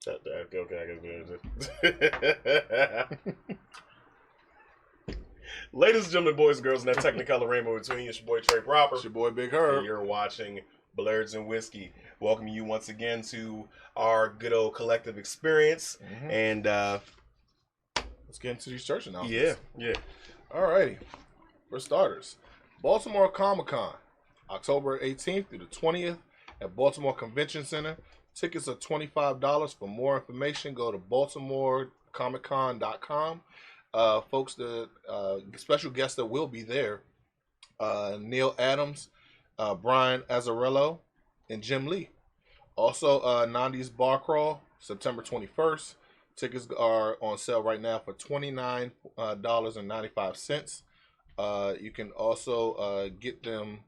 Ladies and gentlemen, boys and girls, in that Technicolor rainbow between, it's your boy Trey Proper. It's your boy Big Herb. And you're watching Blerds and Whiskey. Welcome you once again to our good old collective experience. Mm-hmm. And let's get into these church announcements. Yeah. Alrighty. For starters, Baltimore Comic-Con, October 18th through the 20th at Baltimore Convention Center. Tickets are $25. For more information, go to baltimorecomiccon.com. Folks, the special guests that will be there, Neil Adams, Brian Azzarello, and Jim Lee. Also, Nandi's Bar Crawl, September 21st. Tickets are on sale right now for $29.95. You can also get them,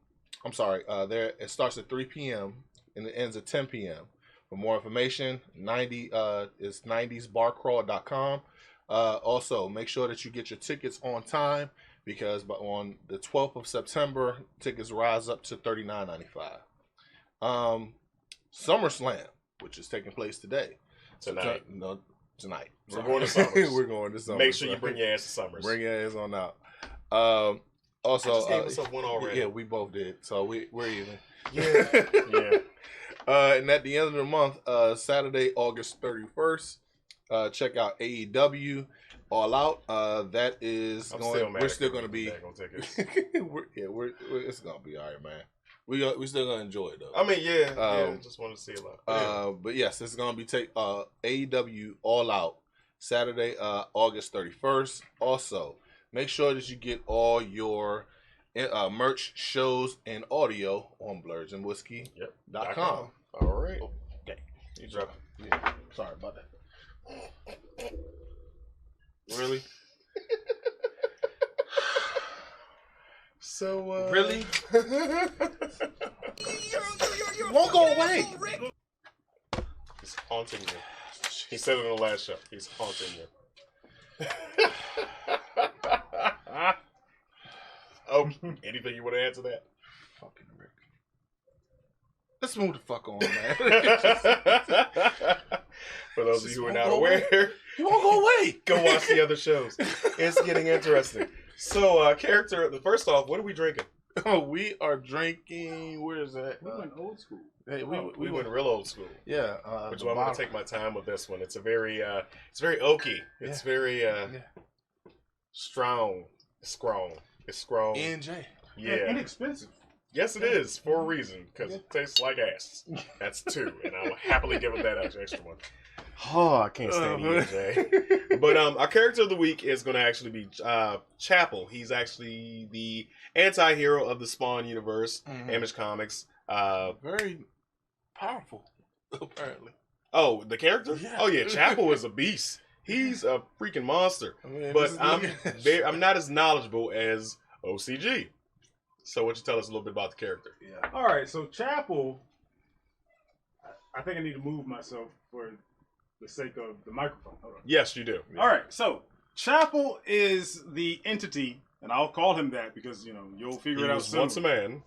there it starts at 3 p.m. and it ends at 10 p.m. For more information, is 90sbarcrawl.com. Also, make sure that you get your tickets on time because on the 12th of September, tickets rise up to $39.95. Summer Slam, which is taking place today. Tonight. Tonight. We're going to Summers. We're going to Summers. Make sure you bring your ass to Summers. Bring your ass on out. Also, I just gave myself one already. Yeah, we both did. So we're even. Yeah. And at the end of the month, Saturday, August 31st, check out AEW All Out. That is we're still going to be. It's going to be all right, man. We still going to enjoy it though. I mean, just want to see a lot. But yes, it's going to be AEW All Out Saturday, August 31st. Also, make sure that you get all your merch, shows, and audio on blerdsandwhiskey.com. All right. Okay. You dropped it. Yeah. Sorry about that. Really? So, really? Won't go away. He's haunting you. He said it in the last show. He's haunting you. Oh, anything you want to add to that? Fucking Rick. Let's move the fuck on, man. For those of you who are not aware, he won't go away. Go watch the other shows. It's getting interesting. So, first off, what are we drinking? Oh, we are drinking. Where is that? We went old school. Hey, we went real old school. Yeah. Which is why I'm going to take my time with this one. It's very oaky. It's very strong. It's strong. N.J. Yeah. Inexpensive. Yes, it is, for a reason, because it tastes like ass. That's 2, and I will happily give it that extra one. Oh, I can't stand EJ. But our character of the week is going to actually be Chapel. He's actually the anti-hero of the Spawn universe, Image Comics. Very powerful, apparently. Oh, the character? Yeah. Oh, yeah, Chapel is a beast. He's a freaking monster. But I'm not as knowledgeable as OCG. So, why don't you tell us a little bit about the character? Yeah. All right. So, Chapel, I think I need to move myself for the sake of the microphone. Hold on. Yes, you do. Yeah. All right. So, Chapel is the entity, and I'll call him that because you'll figure it out soon. Once a man.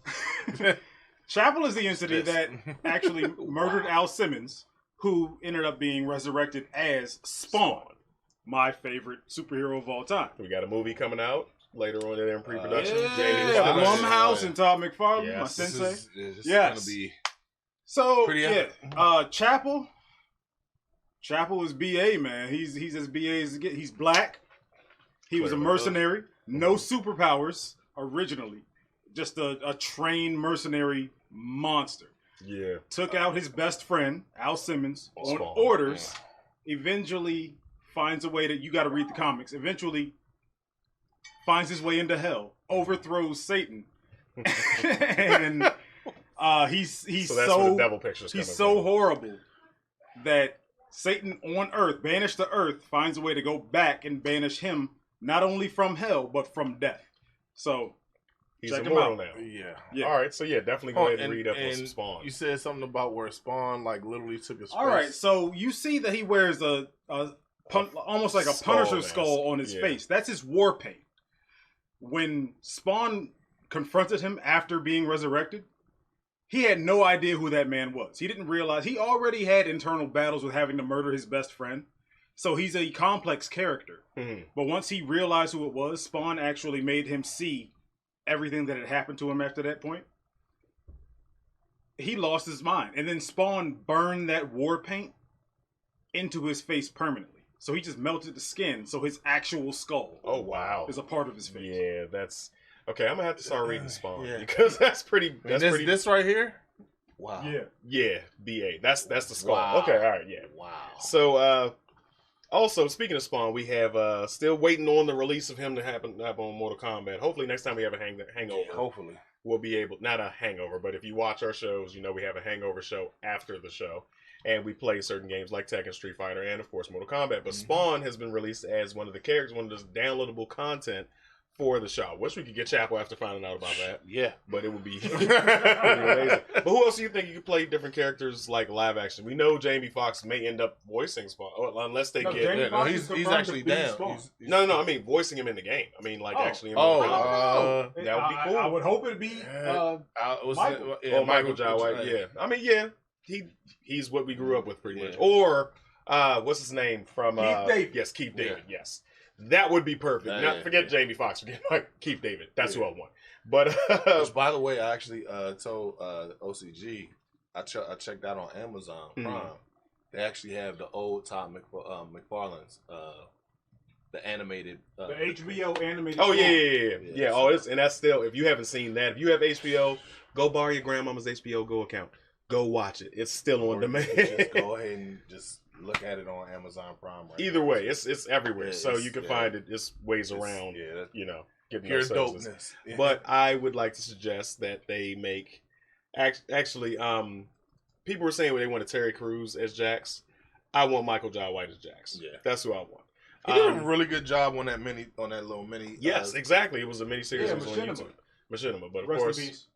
Chapel is the entity that actually murdered Al Simmons, who ended up being resurrected as Spawn, my favorite superhero of all time. We got a movie coming out later on in pre-production. Yeah, Blumhouse and Todd McFarlane, my sensei. This is gonna be pretty epic. Chapel is BA, man. He's as BA as it gets. He's black. He was a mercenary, no superpowers originally, just a trained mercenary monster. Yeah. Took out his best friend, Al Simmons, on orders. Eventually finds a way that you got to read the comics. Eventually finds his way into hell, overthrows Satan, and he's so that's where the devil picture's he's coming so from. horrible that Satan on Earth, banished to Earth, finds a way to go back and banish him not only from hell but from death. So he's check immortal him out. now. Yeah. All right. So definitely go ahead and read up on some Spawn. You said something about where Spawn literally took his. All right. So you see that he wears almost like a Punisher skull on his face. That's his war paint. When Spawn confronted him after being resurrected, He had no idea who that man was. He didn't realize he already had internal battles with having to murder his best friend. So he's a complex character. Mm-hmm. But once he realized who it was, Spawn actually made him see everything that had happened to him after that point. He lost his mind. And then Spawn burned that war paint into his face permanently. So he just melted the skin, so his actual skull is a part of his face. Yeah, that's... Okay, I'm going to have to start reading Spawn. Because that's pretty... This right here? Wow. Yeah, BA. That's the skull. Wow. Okay, all right, yeah. Wow. So, also, speaking of Spawn, we have still waiting on the release of him to happen on Mortal Kombat. Hopefully next time we have a hangover. Yeah, hopefully. We'll be able... Not a hangover, but if you watch our shows, you know we have a hangover show after the show. And we play certain games like Tekken, Street Fighter, and of course Mortal Kombat. But Spawn has been released as one of the characters, one of the downloadable content for the show. Wish we could get Chapel after finding out about that. Yeah. But it would be amazing. But who else do you think you could play different characters like live action? We know Jamie Foxx may end up voicing Spawn, unless they get... he's actually down. No, I mean voicing him in the game. I mean actually in the game. That would be cool. I would hope it'd be Michael Jai White. Yeah. I mean, yeah. He's what we grew up with pretty much. Or what's his name from Keith David. Yes, Keith David. Yes, that would be perfect. Forget Jamie Foxx. Forget Keith David. That's who I want. But which, by the way, I actually told OCG I checked out on Amazon Prime. They actually have the old Todd McFarlane's the animated the HBO animated. Oh yeah. Oh, and that's still, if you haven't seen that, if you have HBO, go borrow your grandmama's HBO Go account. Go watch it. It's still on demand. Just go ahead and just look at it on Amazon Prime. Either way, it's everywhere, so you can find it. It's ways around. Getting pure dopeness. But I would like to suggest that they make actually. People were saying they wanted Terry Crews as Jax. I want Michael Jai White as Jax. Yeah, that's who I want. He did a really good job on that little mini. Yes, exactly. It was a mini series on YouTube. Machinima, but of course,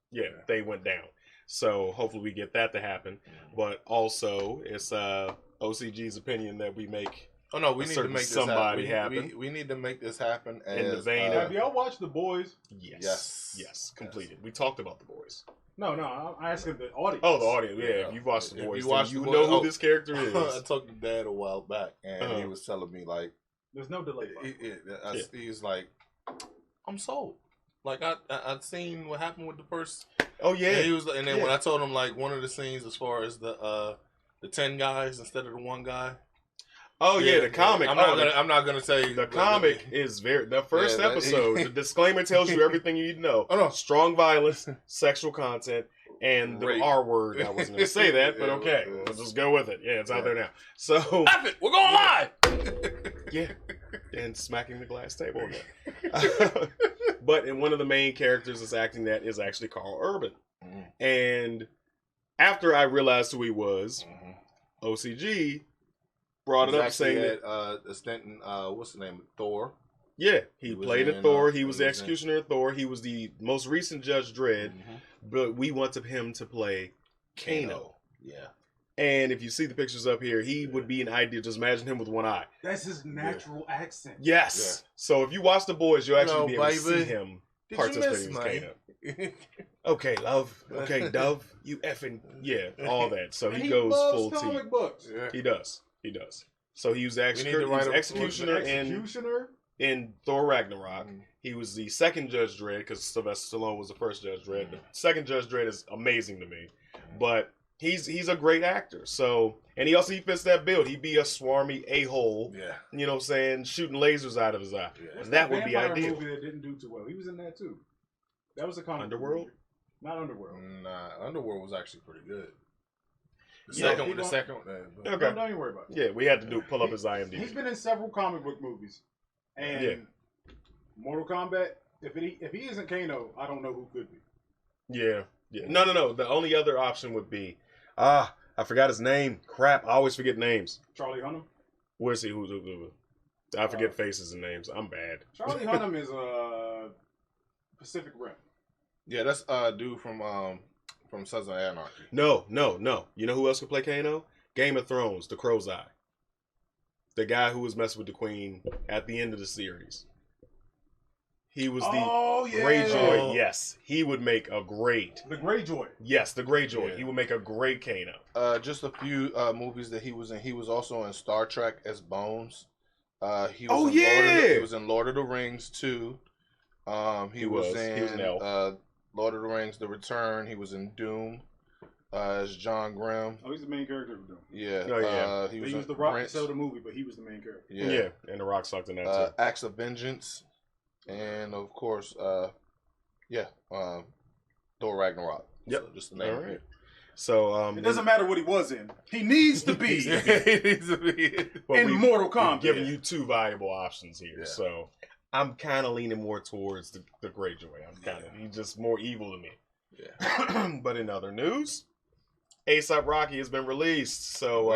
they went down. So hopefully we get that to happen. But also, it's OCG's opinion that we make. Oh no, we need to make somebody happen. We need to make this happen. In the vein have y'all watched The Boys? Yes, completed. We talked about The Boys. No, I'm asking the audience. Oh, the audience. Yeah, if you've watched The Boys, you know who this character is. I talked to Dad a while back, and he was telling me like, "There's no delay." He was like, "I'm sold." Like I'd seen what happened with the first. Oh yeah. And then when I told him like one of the scenes as far as the 10 guys instead of the one guy. Oh yeah, the comic. I'm not gonna say the comic is the first episode. The disclaimer tells you everything you need to know. Oh no, strong violence, sexual content, and the R word. I wasn't gonna say that, but okay, let's just go with it. Yeah, it's out there now. So F it, we're going live. Yeah, and smacking the glass table again. But in one of the main characters that's acting that is actually Carl Urban. And after I realized who he was, OCG brought it up saying that Stanton, what's the name? Thor. Yeah, he played a Thor. He was the executioner of Thor. He was the most recent Judge Dredd, but we wanted him to play Kano. Yeah. And if you see the pictures up here, he would be an ideal. Just imagine him with one eye. That's his natural accent. Yes. Yeah. So if you watch The Boys, you'll actually be able to see him participating as Kano. Okay, love. Okay, Dove. You effing all that. So he goes full comic books. Yeah. He does. So he was executioner in Thor Ragnarok. He was the second Judge Dredd because Sylvester Stallone was the first Judge Dredd. The second Judge Dredd is amazing to me, but he's a great actor. So, and he fits that build. He'd be a swarmy a-hole. Yeah, you know what I'm saying, shooting lasers out of his eye. Yeah. That would be ideal. Movie that didn't do too well. He was in that too. That was a comic. Underworld. Not Underworld. Nah, Underworld was actually pretty good. The second one. Okay. Don't even worry about it. Yeah, we had to pull up his IMDb. He's been in several comic book movies, and Mortal Kombat. If he isn't Kano, I don't know who could be. Yeah. No. The only other option would be, I forgot his name. Crap, I always forget names. Charlie Hunnam. Where's he? Who's? I forget faces and names. I'm bad. Charlie Hunnam is Pacific Rim. Yeah, that's dude from Sons of Anarchy. No. You know who else could play Kano? Game of Thrones, the Crow's Eye. The guy who was messing with the Queen at the end of the series. He was the Greyjoy. Yes, he would make a great. The Greyjoy. Yes, the Greyjoy. Yeah. He would make a great Kano. Just a few movies that he was in. He was also in Star Trek as Bones. He was in Lord of the Rings too. He was in Lord of the Rings: The Return. He was in Doom as John Grimm. Oh, he's the main character of Doom. Yeah. Oh, yeah. He used The Rock to sell the movie, but he was the main character. Yeah, and The Rock sucked in that too. Acts of Vengeance, and of course, Thor Ragnarok. Yep. So just the name. All right. So it doesn't matter what he was in. He needs to be in Mortal Kombat. Giving you two viable options here. Yeah. So I'm kind of leaning more towards the Greyjoy. He's just more evil to me. Yeah. But in other news, A$AP Rocky has been released. So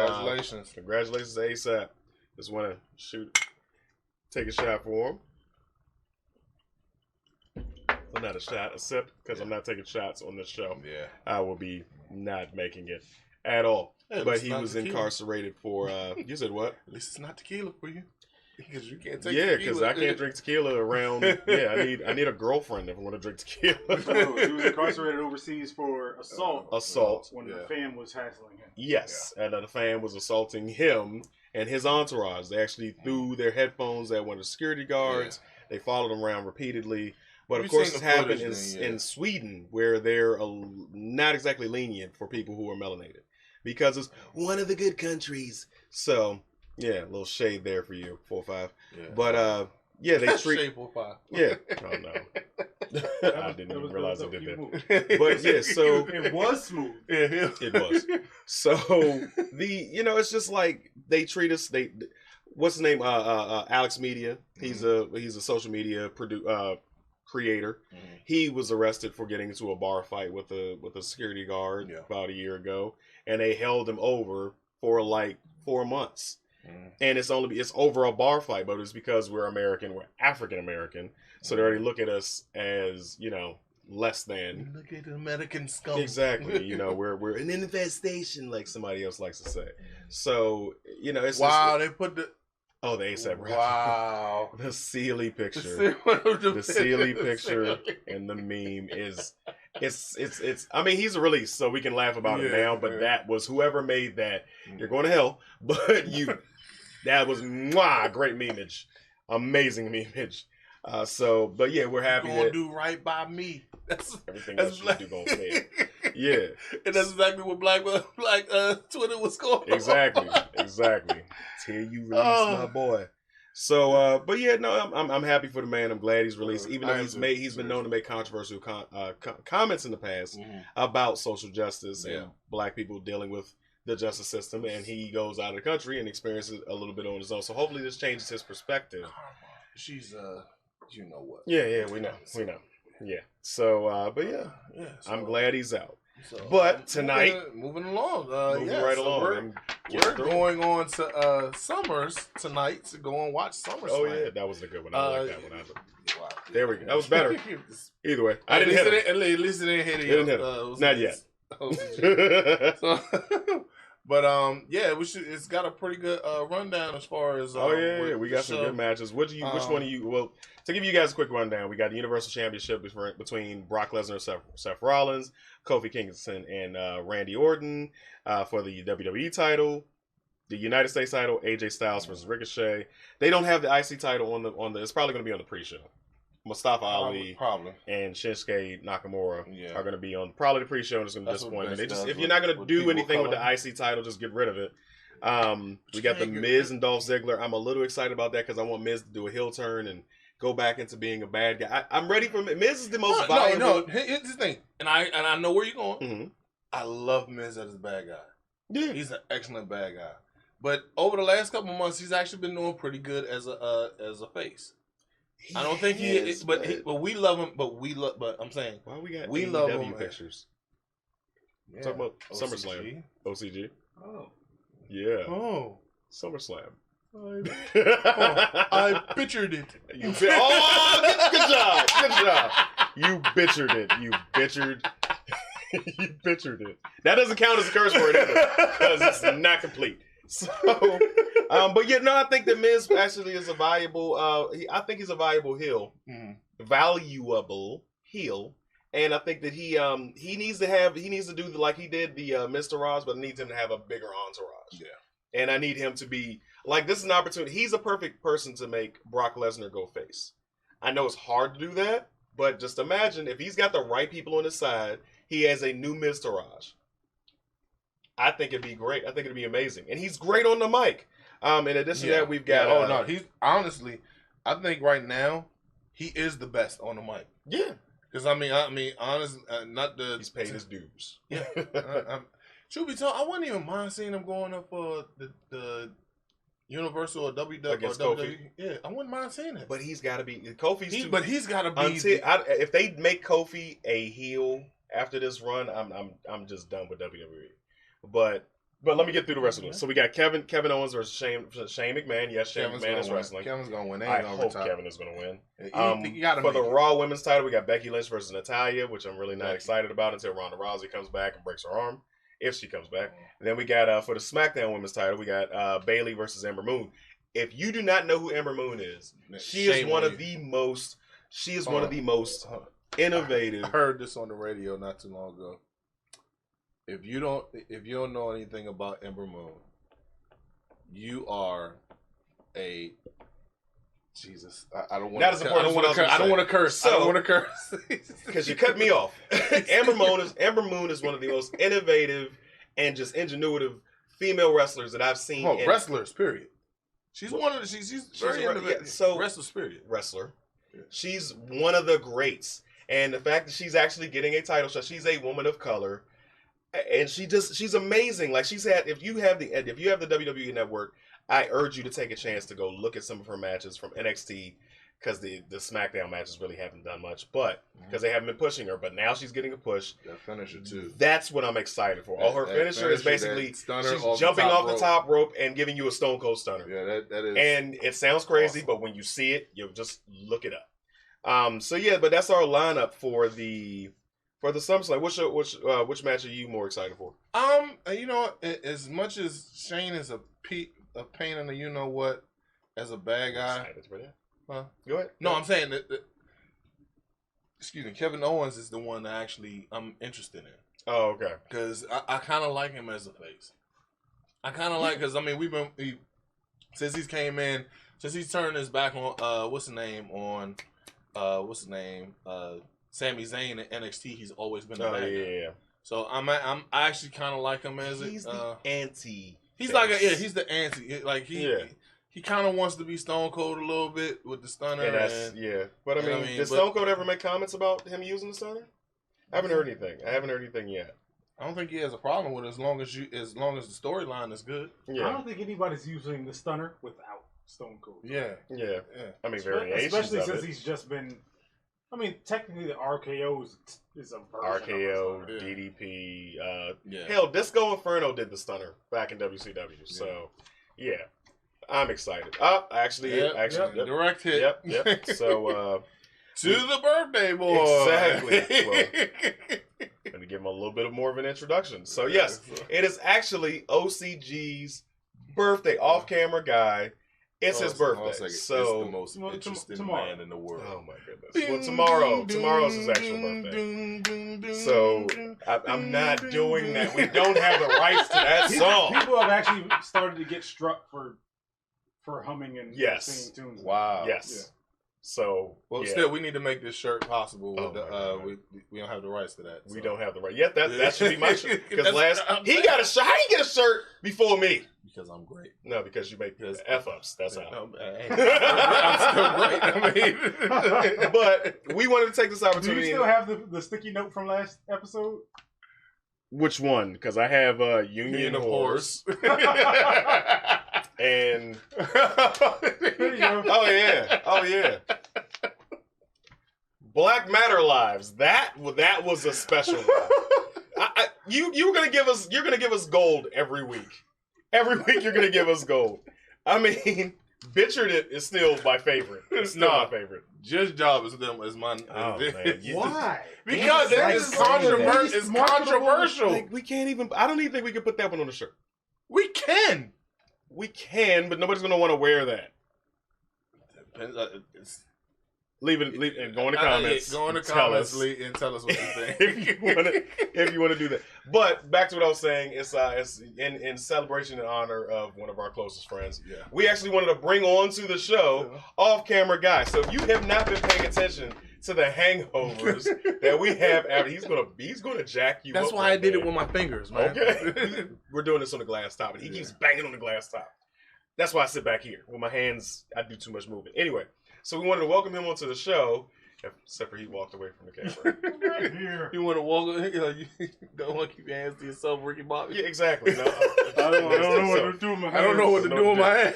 congratulations to A$AP. Just want to take a shot for him. Well, not a shot, a sip, because I'm not taking shots on this show. Yeah, I will be not making it at all. Hey, but he was incarcerated for. You said what? At least it's not tequila for you, because you can't take. Yeah, because I can't drink tequila around. Yeah, I need a girlfriend if I want to drink tequila. He was incarcerated overseas for assault. When the fan was hassling him. Yes, and the fan was assaulting him and his entourage. They actually threw their headphones at one of the security guards. Yeah. They followed him around repeatedly. But of course, it's happened in Sweden, where they're not exactly lenient for people who are melanated, because it's one of the good countries. So, yeah, a little shade there for you, 4-5. Yeah. But they treat shade 4-5. Yeah, oh no, I didn't even realize I did that. But yeah, so it was smooth. Yeah, it was. So it's just like they treat us. What's his name? Alex Media. He's a social media creator. Mm-hmm. He was arrested for getting into a bar fight with a security guard about a year ago, and they held him over for like 4 months. Mm-hmm. And it's over a bar fight, but it's because we're American, we're African American, so they already look at us as less than. Look at the American scum. Exactly. We're an infestation, like somebody else likes to say. So it's they put the. Oh, the A$AP Rocky. Wow. The Sealy picture. The Sealy picture and the meme is it's I mean, he's released, so we can laugh about it now, but that was whoever made that. You're going to hell, but that was great memeage. Amazing memeage. But yeah, we're happy you're gonna do right by me. That's everything else you do gonna say. Yeah. And that's exactly what Black Twitter was going on. Exactly. Till you release my boy. So, but yeah, no, I'm happy for the man. I'm glad he's released, even though he's been known to make controversial comments in the past about social justice and black people dealing with the justice system, and he goes out of the country and experiences a little bit on his own. So hopefully this changes his perspective. She's you know what? Yeah, we know. Yeah. So, but so, I'm glad he's out. So, but tonight, moving along, along. We're going on to Summers tonight to go and watch Summer Slam. Oh yeah, that was a good one. I like that one. Wow. There we go. That was better. Either way, I didn't hit it. At least it didn't hit it. Didn't hit it. Not yet. But it's got a pretty good rundown as far as. We got some good matches. Which one of you? Well, to give you guys a quick rundown, we got the Universal Championship between Brock Lesnar and Seth Rollins, Kofi Kingston and Randy Orton for the WWE title, the United States title, AJ Styles versus Ricochet. They don't have the IC title on the. It's probably going to be on the pre-show. Mustafa Ali and Shinsuke Nakamura are going to be on probably the pre-show, and it's going to disappoint me. If you're not going to do anything with the IC title, just get rid of it. We got the Miz and Dolph Ziggler. I'm a little excited about that because I want Miz to do a heel turn and go back into being a bad guy. I'm ready for Miz. Is the most violent. No. Here's the thing, and I know where you're going. Mm-hmm. I love Miz as a bad guy. Yeah, he's an excellent bad guy. But over the last couple of months, he's actually been doing pretty good as a face. I don't think he is, but we love him. But I'm saying, why we got we love him pictures? Yeah. Talk about SummerSlam, OCG. Oh, yeah. Oh, SummerSlam. I pictured it. Good job. You bitchered it. You bitchered it. That doesn't count as a curse word either, because it's not complete. So, but I think that Miz actually is a valuable. I think he's a valuable heel, valuable heel. And I think that he needs to do like he did the Mr. Raj, but I need him to have a bigger entourage. Yeah. And I need him to be like, this is an opportunity. He's a perfect person to make Brock Lesnar go face. I know it's hard to do that, but just imagine if he's got the right people on his side, he has a new Mr. Raj. I think it'd be great. I think it'd be amazing. And he's great on the mic. In addition to that, we've got he's honestly, I think right now he is the best on the mic. Yeah. Because I mean, honestly, not the he's paid his dues. Yeah. Truth be told, I wouldn't even mind seeing him going up for the Universal or WWE. Against Kofi. Yeah, I wouldn't mind seeing it. But he's got to be Kofi's. But he's got to be. If they make Kofi a heel after this run, I'm just done with WWE. But let me get through the rest of this. So we got Kevin Owens versus Shane McMahon. Yes, Shane McMahon is wrestling. Kevin's gonna win. I hope Kevin is gonna win. For the Raw Women's title, we got Becky Lynch versus Natalya, which I'm really not excited about until Ronda Rousey comes back and breaks her arm, if she comes back. And then we got for the SmackDown Women's title, we got Bayley versus Ember Moon. If you do not know who Ember Moon is, she is one of the most innovative. I heard this on the radio not too long ago. If you don't know anything about Ember Moon, you are a Jesus. I don't want to. I don't want to curse. So, I don't want to curse because you cut me off. Ember Moon is one of the most innovative and just ingenuitive female wrestlers that I've seen. Wrestlers, period. She's one of the. She's very innovative. Yeah, so wrestlers, period. Wrestler. Yeah. She's one of the greats, and the fact that she's actually getting a title shot. She's a woman of color. And she's amazing. Like if you have the WWE Network, I urge you to take a chance to go look at some of her matches from NXT, because the SmackDown matches really haven't done much, but because they haven't been pushing her. But now she's getting a push. That finisher too. That's what I'm excited for. Her finisher is basically she's jumping off the top rope and giving you a Stone Cold Stunner. Yeah, that is. And it sounds crazy, awesome. But when you see it, you just look it up. So yeah, but that's our lineup for the Summer Slam. Which match are you more excited for? As much as Shane is a pain in the you know what, as a bad guy. Huh? Go ahead. No, I'm saying that. Excuse me, Kevin Owens is the one that actually I'm interested in. Oh, okay. Because I kind of like him as a face. I kind of like, because I mean since he's came in, since he's turned his back on Sami Zayn at NXT, he's always been a bad guy. Yeah. So I actually kind of like him as he's the anti. He's like he's the anti. Like he kind of wants to be Stone Cold a little bit with the stunner. But I mean, did Stone Cold ever make comments about him using the stunner? I haven't heard anything yet. I don't think he has a problem with it as long as the storyline is good. Yeah. I don't think anybody's using the stunner without Stone Cold. Yeah. I mean, variations especially since he's just been. I mean, technically, the RKO is a version RKO, of DDP. Hell, Disco Inferno did the stunner back in WCW. So, yeah, I'm excited. Actually, direct hit. Yep. So, to the birthday boy. Exactly. Well, I'm going to give him a little bit more of an introduction. So, yes, it is actually OCG's birthday. Off-camera guy. It's his birthday, so it's the most interesting man in the world. Oh my goodness! Well, tomorrow's his actual birthday, so I'm not doing that. We don't have the rights to that song. People have actually started to get struck for humming and singing tunes. Wow. Yes. Yeah. So, still, we need to make this shirt possible. We don't have the rights to that. So. We don't have the right. Yeah, that should be my shirt. Because he got a shirt. How did he get a shirt before me? Because I'm great. No, because you make F-ups. That's how. I'm still great. I mean, but we wanted to take this opportunity. Do you still have the sticky note from last episode? Which one? Because I have Union Horse. And oh yeah. Black Matter Lives. That was a special one. You're gonna give us gold every week. Every week you're gonna give us gold. I mean, Bitchered It is still my favorite. It's still my favorite. Judge Job is mine. Oh, man. Why? Because it's controversial. It's controversial. Like, we can't even. I don't even think we can put that one on the shirt. We can. We can, but nobody's gonna want to wear that. leave it and go in the comments. Go in the comments and tell us what you think. if you want to do that. But back to what I was saying, it's in celebration and honor of one of our closest friends. Yeah. We actually wanted to bring on to the show off-camera guy. So if you have not been paying attention to the hangovers that we have, he's gonna jack you. That's up why I did it with my fingers, man. Okay. We're doing this on the glass top, and he keeps banging on the glass top. That's why I sit back here with my hands. I do too much moving. Anyway, so we wanted to welcome him onto the show. Except for he walked away from the camera. Right here. You want to walk? You don't want to keep your hands to yourself, Ricky Bobby. Yeah, exactly. No, I don't know what to do with my hands. I don't know what to do with my hands.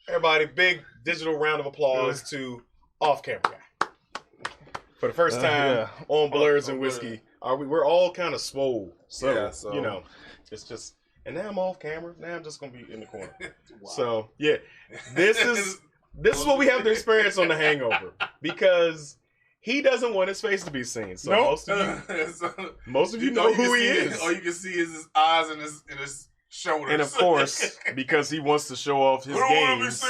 Everybody, big digital round of applause to off-camera guy. For the first time on Blurs and Whiskey, we're all kind of swole. So, you know, it's just, and now I'm off camera. Now I'm just going to be in the corner. Wow. So, yeah, this is what we have to experience on The Hangover because he doesn't want his face to be seen. So most of you know who he is. All you can see is his eyes and his shoulders. And of course, because he wants to show off his gains.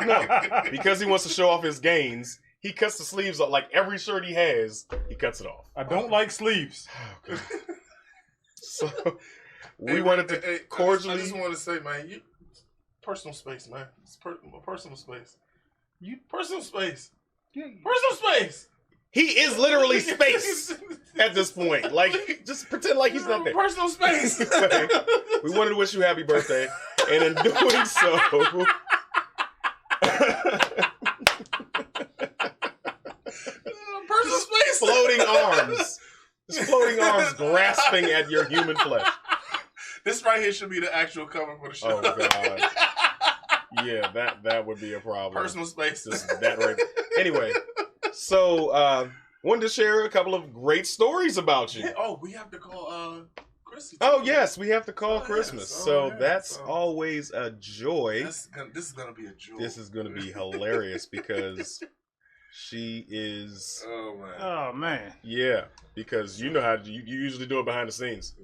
No, because he wants to show off his gains, he cuts the sleeves off. Like every shirt he has, he cuts it off. I don't like sleeves. So we wanted to cordially. I just want to say, man, personal space, man. It's personal space. Personal space. Personal space. He is literally space at this point. Like, just pretend like he's not there. Personal space. We wanted to wish you happy birthday, and in doing so, personal space. Floating arms grasping at your human flesh. This right here should be the actual cover for the show. Oh God. Yeah, that would be a problem. Personal space. Just that right. Anyway, so wanted to share a couple of great stories about you. Yeah, we have to call Chrissy. Oh yes, we have to call Christmas. So that's always a joy. This is gonna be a joy. This is gonna be hilarious because she is. Oh man. Yeah, because you know how you usually do it behind the scenes.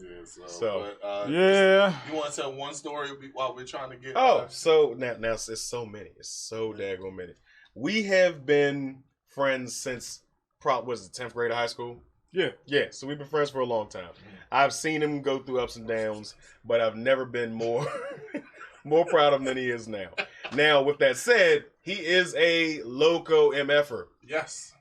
Yeah. You want to tell one story while we're trying to get? So now it's so many. It's so daggone many. We have been friends since was the 10th grade of high school. Yeah. So we've been friends for a long time. I've seen him go through ups and downs, but I've never been more proud of him than he is now. Now, with that said, he is a loco MFer. Yes.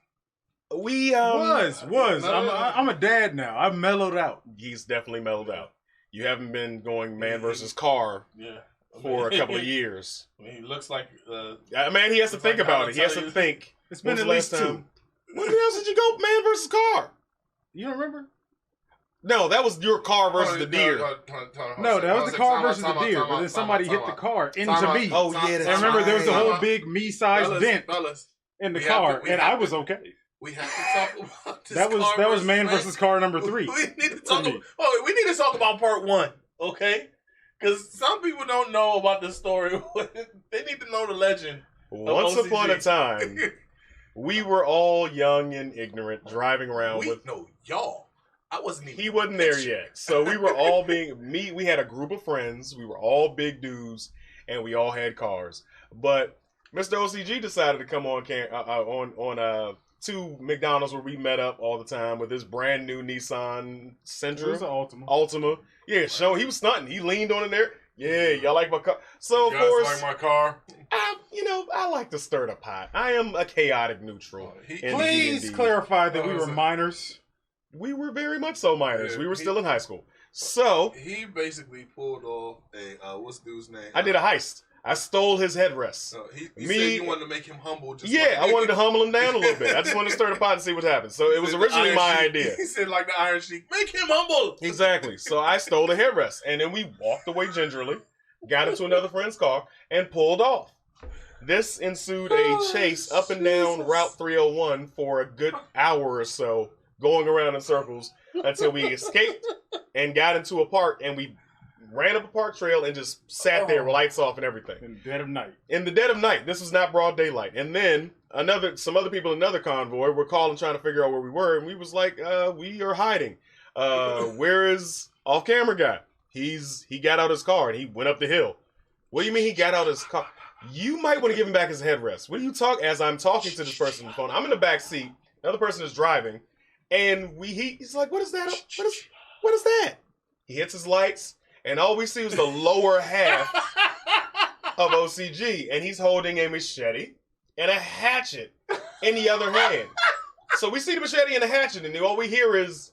We was. I'm a dad now. I've mellowed out. He's definitely mellowed out. You haven't been going man versus car for a couple of years. I mean, he looks like man, he has to think about it. He has to think. It's been at least 2. When else did you go man versus car? You don't remember? No, that was your car versus the deer. No, that was the car versus the deer. But then somebody hit the car into me. Oh yeah, and remember there was a whole big me-sized dent in the car, and I was okay. We have to talk about this. That was man versus car number 3. We need to talk. We need to talk about part 1, okay? Because some people don't know about this story. They need to know the legend. Once upon a time, we were all young and ignorant, driving around y'all. I wasn't even. He wasn't there yet. So we were all we had a group of friends. We were all big dudes, and we all had cars. But Mr. OCG decided to come on 2 McDonald's where we met up all the time with his brand new Nissan Sentra. It was an Altima. Yeah, he was stunting. He leaned on in there. Yeah, y'all like my car. So, of course, like my car? I like to stir the pot. I am a chaotic neutral. Please clarify that we were minors. We were very much so minors. Yeah, we were still in high school. So he basically pulled off what's the dude's name? I did a heist. I stole his headrest. He said you wanted to make him humble. I wanted to humble him down a little bit. I just wanted to stir the pot and see what happens. So it was originally my idea. He said like the Iron Sheik, make him humble. Exactly. So I stole the headrest, and then we walked away gingerly, got into another friend's car, and pulled off. This ensued a chase up and down Route 301 for a good hour or so, going around in circles until we escaped and got into a park, and we ran up a park trail and just sat there with lights off and everything. In the dead of night. In the dead of night. This was not broad daylight. And then some other people in another convoy were calling trying to figure out where we were, and we was like, we are hiding. Where is off-camera guy? He got out his car and he went up the hill. What do you mean he got out his car? You might want to give him back his headrest. What do you talk? As I'm talking to this person on the phone, I'm in the back seat. The other person is driving, and he's like, "What is that? What is that?" He hits his lights, and all we see was the lower half of OCG, and he's holding a machete and a hatchet in the other hand. So we see the machete and the hatchet, and all we hear is,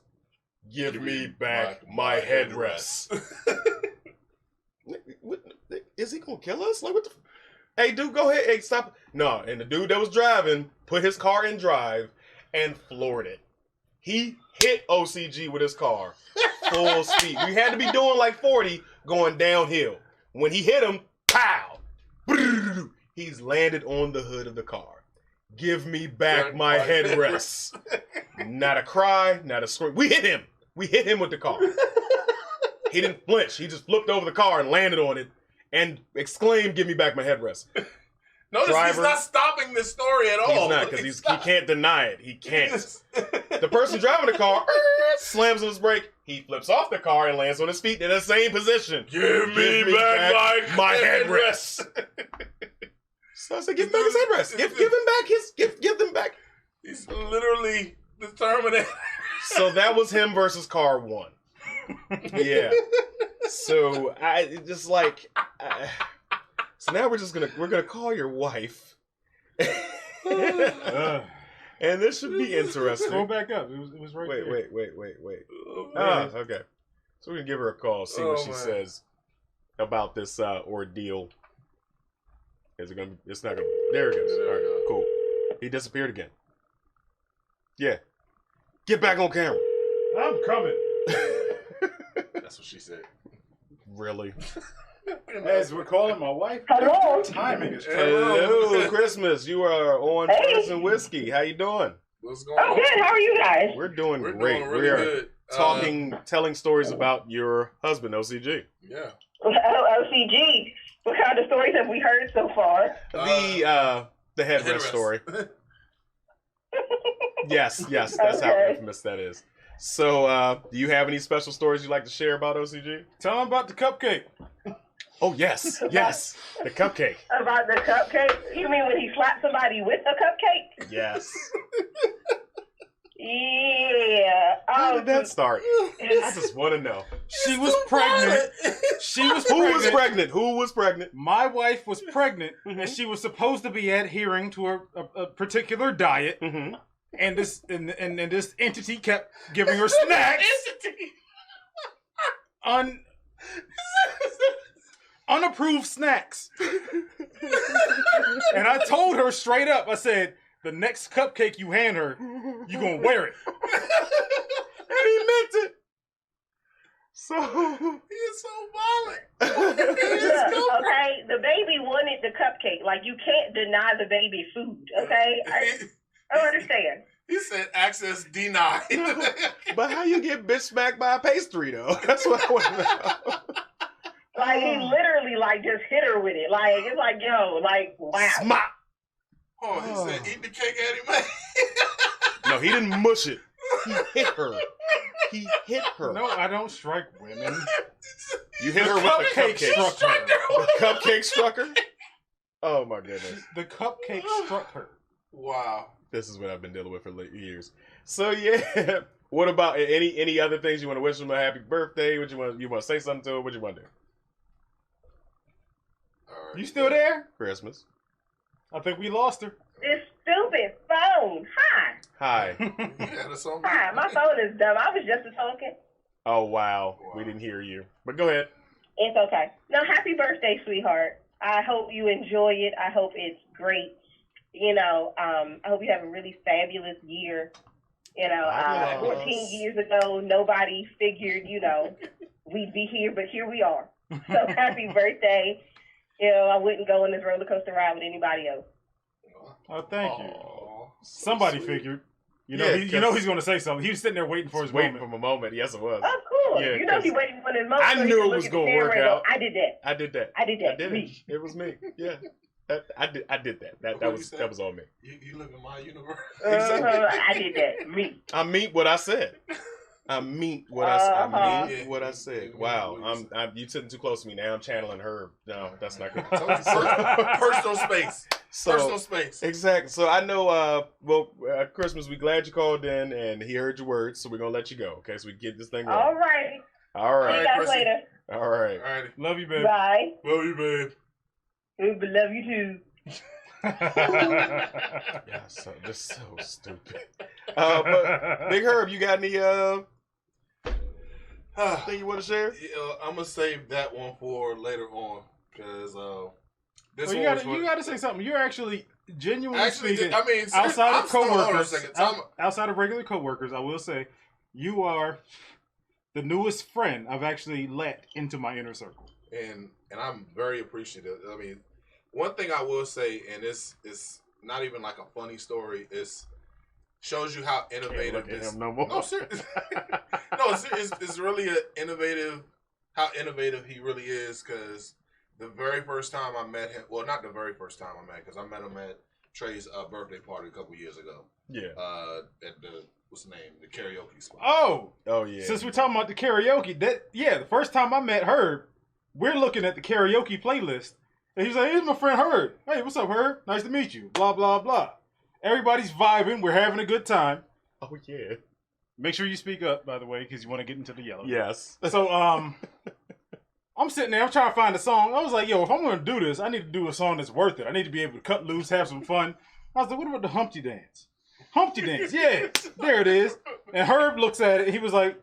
"Give me back my headrest." Is he gonna kill us? Like, what the? Hey, dude, go ahead. Hey, stop. No, and the dude that was driving put his car in drive and floored it. He hit OCG with his car full speed. We had to be doing like 40 going downhill. When he hit him, pow! He's landed on the hood of the car. Give me back my headrest. Not a cry, not a scream. We hit him. We hit him with the car. He didn't flinch. He just flipped over the car and landed on it and exclaimed, "Give me back my headrest." Notice he's not stopping this story at all. He's not, because he can't deny it. He can't. The person driving the car slams on his brake. He flips off the car and lands on his feet in the same position. Give me back my headrest. So I said, give him back his headrest. Give him back his. Give them back. He's literally the Terminator. So that was him versus car 1. Yeah. So I just like. So now we're gonna call your wife, and this should be interesting. Scroll back up. It was right there. Wait. Oh, okay. So we're gonna give her a call, see what she says about this ordeal. Is it gonna? It's not gonna. There it goes. All right, cool. He disappeared again. Yeah. Get back on camera. I'm coming. That's what she said. Really? As we're calling my wife. Hello. Timing is Hello, Christmas. You are on Furs and Whiskey. How you doing? What's going on? I'm good. How are you guys? We're doing great. Doing really we are good. telling stories about your husband, OCG. Yeah. OCG. What kind of stories have we heard so far? The headrest story. Yes, that's how infamous that is. So, do you have any special stories you'd like to share about OCG? Tell him about the cupcake. Oh, yes, the cupcake. About the cupcake? You mean when he slapped somebody with a cupcake? Yes. Yeah. How did that start? I just want to know. She was pregnant. Who was pregnant? My wife was pregnant, and she was supposed to be adhering to a particular diet. Mm-hmm. And this entity kept giving her snacks. Unapproved snacks. And I told her straight up, I said, the next cupcake you hand her, you gonna wear it. And he meant it. So he is so violent. Okay, the baby wanted the cupcake. Like, you can't deny the baby food, okay? I don't understand. He said access denied. But how you get bitch smacked by a pastry, though? That's what I want to know. Like, he literally, like, just hit her with it. Like, it's like, yo, like, wow. Smack. Oh, he said, eat the cake, Eddie, man. No, he didn't mush it. He hit her. He hit her. No, I don't strike women. You hit her with the cupcake. The cupcake struck her? Oh, my goodness. The cupcake struck her. Wow. This is what I've been dealing with for years. So, yeah. What about any other things you want to wish him a happy birthday? What you want to say something to him? What you want to do? Right. You still there? Christmas. I think we lost her. This stupid phone. Hi. Hi. Hi, my phone is dumb. I was just talking. Oh, wow. We didn't hear you. But go ahead. It's okay. No, happy birthday, sweetheart. I hope you enjoy it. I hope it's great. You know, I hope you have a really fabulous year. You know, 14 years ago, nobody figured, you know, we'd be here, but here we are. So happy birthday. You know, I wouldn't go on this roller coaster ride with anybody else. Oh, thank you. Somebody figured. You know, he's going to say something. He was sitting there waiting for his waiting moment. for a moment. Yes, it was. Of course. Yeah, you know he's waiting for his moment. I knew it was going to work out. I did that. I did that. I did it. It was me. Yeah. I did that. That was on me. You live in my universe. I did that. Me. I mean what I said. I mean what I said. Wow, you sitting too close to me now. I'm channeling her. No, that's not good. Personal space. Personal space. Exactly. So I know. Christmas. We glad you called in and he heard your words. So we're gonna let you go. Okay, so we get this thing rolling. All right. All right. See you guys later. All right. All right. Love you, babe. Bye. Love you, babe. Love you too. Yeah, just so stupid. But Big Herb, you got any thing you want to share? I'm gonna save that one for later on because this you got to say something. You're actually genuinely speaking. I mean, outside of coworkers, outside of regular coworkers, I will say you are the newest friend I've actually let into my inner circle, and I'm very appreciative. I mean, one thing I will say, and it's not even like a funny story, it's shows you how innovative this. No, seriously. It's really how innovative he really is. Because the very first time I met him, well, not the very first time I met, because I met him at Trey's birthday party a couple years ago. Yeah. At the what's the name? The karaoke spot. Oh yeah. Since we're talking about the karaoke, the first time I met Herb, we're looking at the karaoke playlist, and he's like, "Here's my friend Herb. Hey, what's up, Herb? Nice to meet you." Blah blah blah. Everybody's vibing. We're having a good time. Oh yeah. Make sure you speak up, by the way, because you want to get into the yellow. Yes. So I'm sitting there. I'm trying to find a song. I was like, "Yo, if I'm going to do this, I need to do a song that's worth it. I need to be able to cut loose, have some fun." I was like, "What about the Humpty Dance?" Humpty Dance, yeah, there it is. And Herb looks at it. He was like,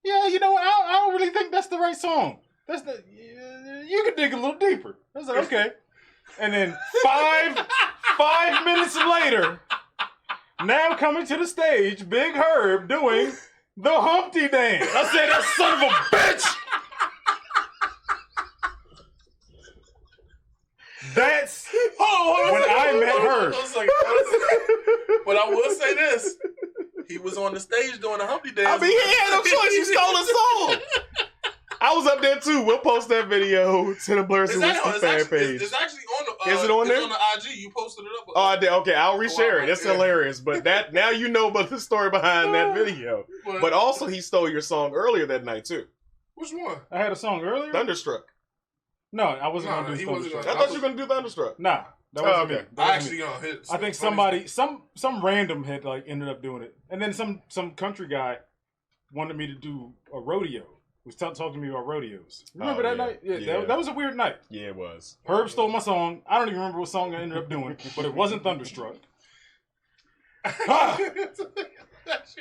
"Yeah, you know, I don't really think that's the right song. You can dig a little deeper." I was like, "Okay." And then five minutes later, now coming to the stage, Big Herb doing the Humpty Dance. I said, "That son of a bitch." That's when I met Herb. But I will say this. He was on the stage doing the Humpty Dance. I mean, he had no choice. You stole his song. I was up there too. We'll post that video to the Blur Whiskey fan page. It's actually on the. Is it on there? It's on the IG. You posted it up. Oh, I did. Okay, I'll reshare it. It's hilarious. But that now you know about the story behind that video. But also, he stole your song earlier that night too. Which one? I had a song earlier. Thunderstruck. No, I wasn't going to do Thunderstruck. I thought you were going to do Thunderstruck. Nah, that wasn't me. I actually gonna hit. I think somebody, some random had like ended up doing it, and then some country guy wanted me to do a rodeo. Was talking to me about rodeos. Remember that night? Yeah. That was a weird night. Yeah, it was. Herb stole my song. I don't even remember what song I ended up doing, but it wasn't Thunderstruck.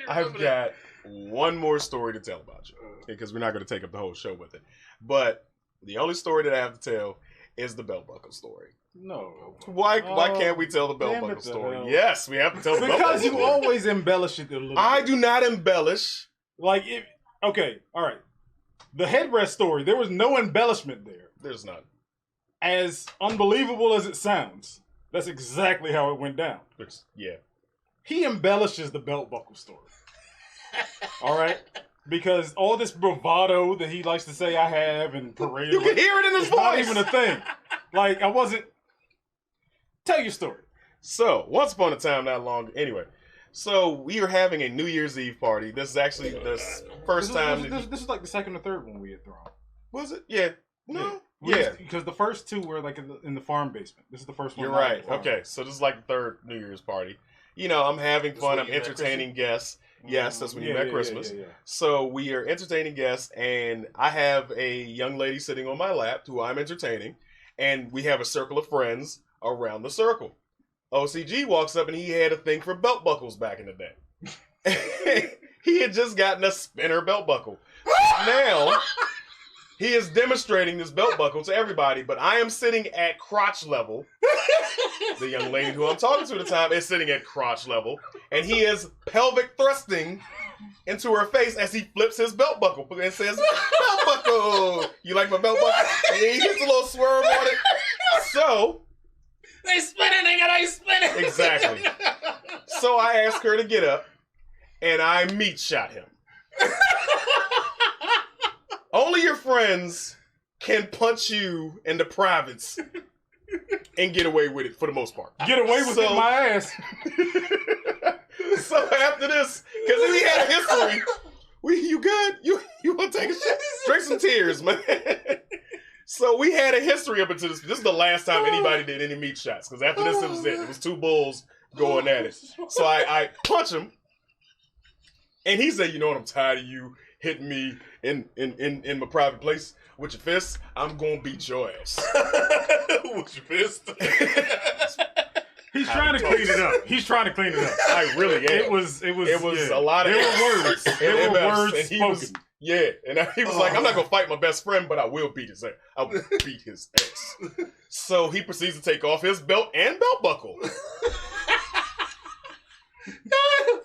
I've got one more story to tell about you, because we're not going to take up the whole show with it. But the only story that I have to tell is the belt buckle story. No. Why can't we tell the belt buckle story? Hell. Yes, we have to tell the belt buckle story. Because you always embellish it a little bit. I do not embellish. Okay, all right. The headrest story, there was no embellishment there. There's none. As unbelievable as it sounds, that's exactly how it went down. Yeah. He embellishes the belt buckle story. All right? Because all this bravado that he likes to say I have and parade. You can hear it in his voice. Not even a thing. Like, I wasn't. Tell your story. So, once upon a time, not long. Anyway. So, we are having a New Year's Eve party. This is actually the first time. This is like the second or third one we had thrown. Was it? Yeah. No. Yeah. Because the first two were like in the farm basement. This is the first one. You're right. Okay. So, this is like the third New Year's party. You know, I'm having fun. I'm entertaining guests. Yes, that's when you met Christmas. Yeah. So, we are entertaining guests, and I have a young lady sitting on my lap who I'm entertaining, and we have a circle of friends around the circle. OCG walks up and he had a thing for belt buckles back in the day. He had just gotten a spinner belt buckle. Now, he is demonstrating this belt buckle to everybody, but I am sitting at crotch level. The young lady who I'm talking to at the time is sitting at crotch level, and he is pelvic thrusting into her face as he flips his belt buckle and says, "Belt buckle! You like my belt buckle?" And he hits a little swerve on it. So... They spinning, they spinning. Exactly. So I asked her to get up, and I meat shot him. Only your friends can punch you in the privates and get away with it for the most part. Get away with it in my ass. So after this, because we had a history You good? You want to take a shit? Drink some tears, man. So we had a history up until this. This is the last time anybody did any meat shots. Because after this, it was it. It was two bulls going at it. So I punch him. And he said, you know what? I'm tired of you hitting me in my private place with your fists. I'm going to beat your ass. With your fist? He's trying to clean it up. I really am. It was a lot of There were words. There were words and he spoken. was, yeah, and he was like, I'm not going to fight my best friend, but I will beat his ass. I will beat his ass. So he proceeds to take off his belt and belt buckle.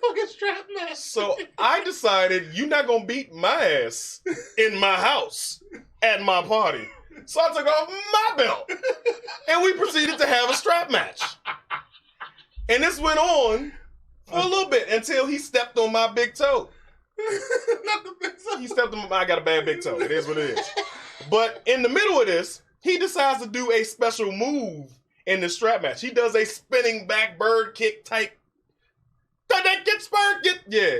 Fucking strap match. So I decided you're not gonna beat my ass in my house at my party. So I took off my belt and we proceeded to have a strap match. And this went on for a little bit until he stepped on my big toe. Not the big toe. He stepped on I got a bad big toe. It is what it is. But in the middle of this, he decides to do a special move in the strap match. He does a spinning back bird kick type.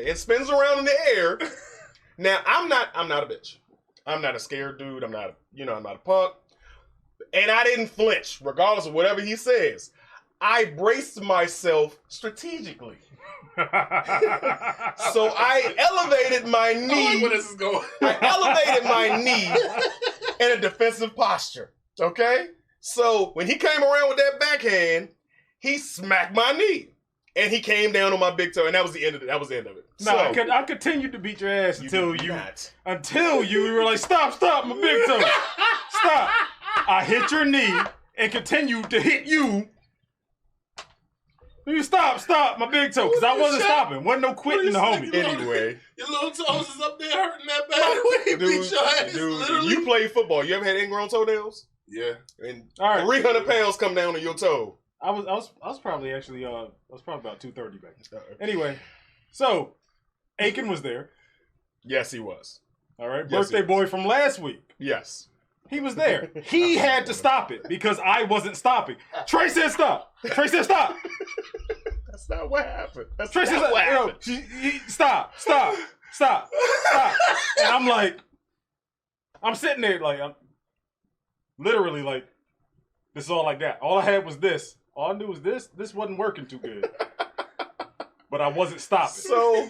And spins around in the air. Now I'm not a bitch. I'm not a scared dude. I'm not a punk. And I didn't flinch, regardless of whatever he says. I braced myself strategically. So I elevated my knee. Where this is going. I elevated my knee in a defensive posture. Okay? So when he came around with that backhand, he smacked my knee. And he came down on my big toe, and that was the end of it. No, So, I continued to beat your ass until you were like, stop, my big toe. Stop. I hit your knee and continued to hit you. You stop, my big toe, because I wasn't stopping. Wasn't no quitting the homie. Anyway. Your little toes is up there hurting that bad when he beat your ass, literally. You play football. You ever had ingrown toenails? Yeah. And all right. 300 pounds come down on your toe. I was probably actually about 230 back then. Anyway, so Aiken was there. Yes, he was. All right, birthday boy from last week. Yes, he was there. He had to stop it because I wasn't stopping. Trey said stop. That's not what happened. Trey said stop. And I'm like, I'm sitting there like, I'm literally like, this is all I got. All I had was this. All I knew was this. This wasn't working too good. But I wasn't stopping. So,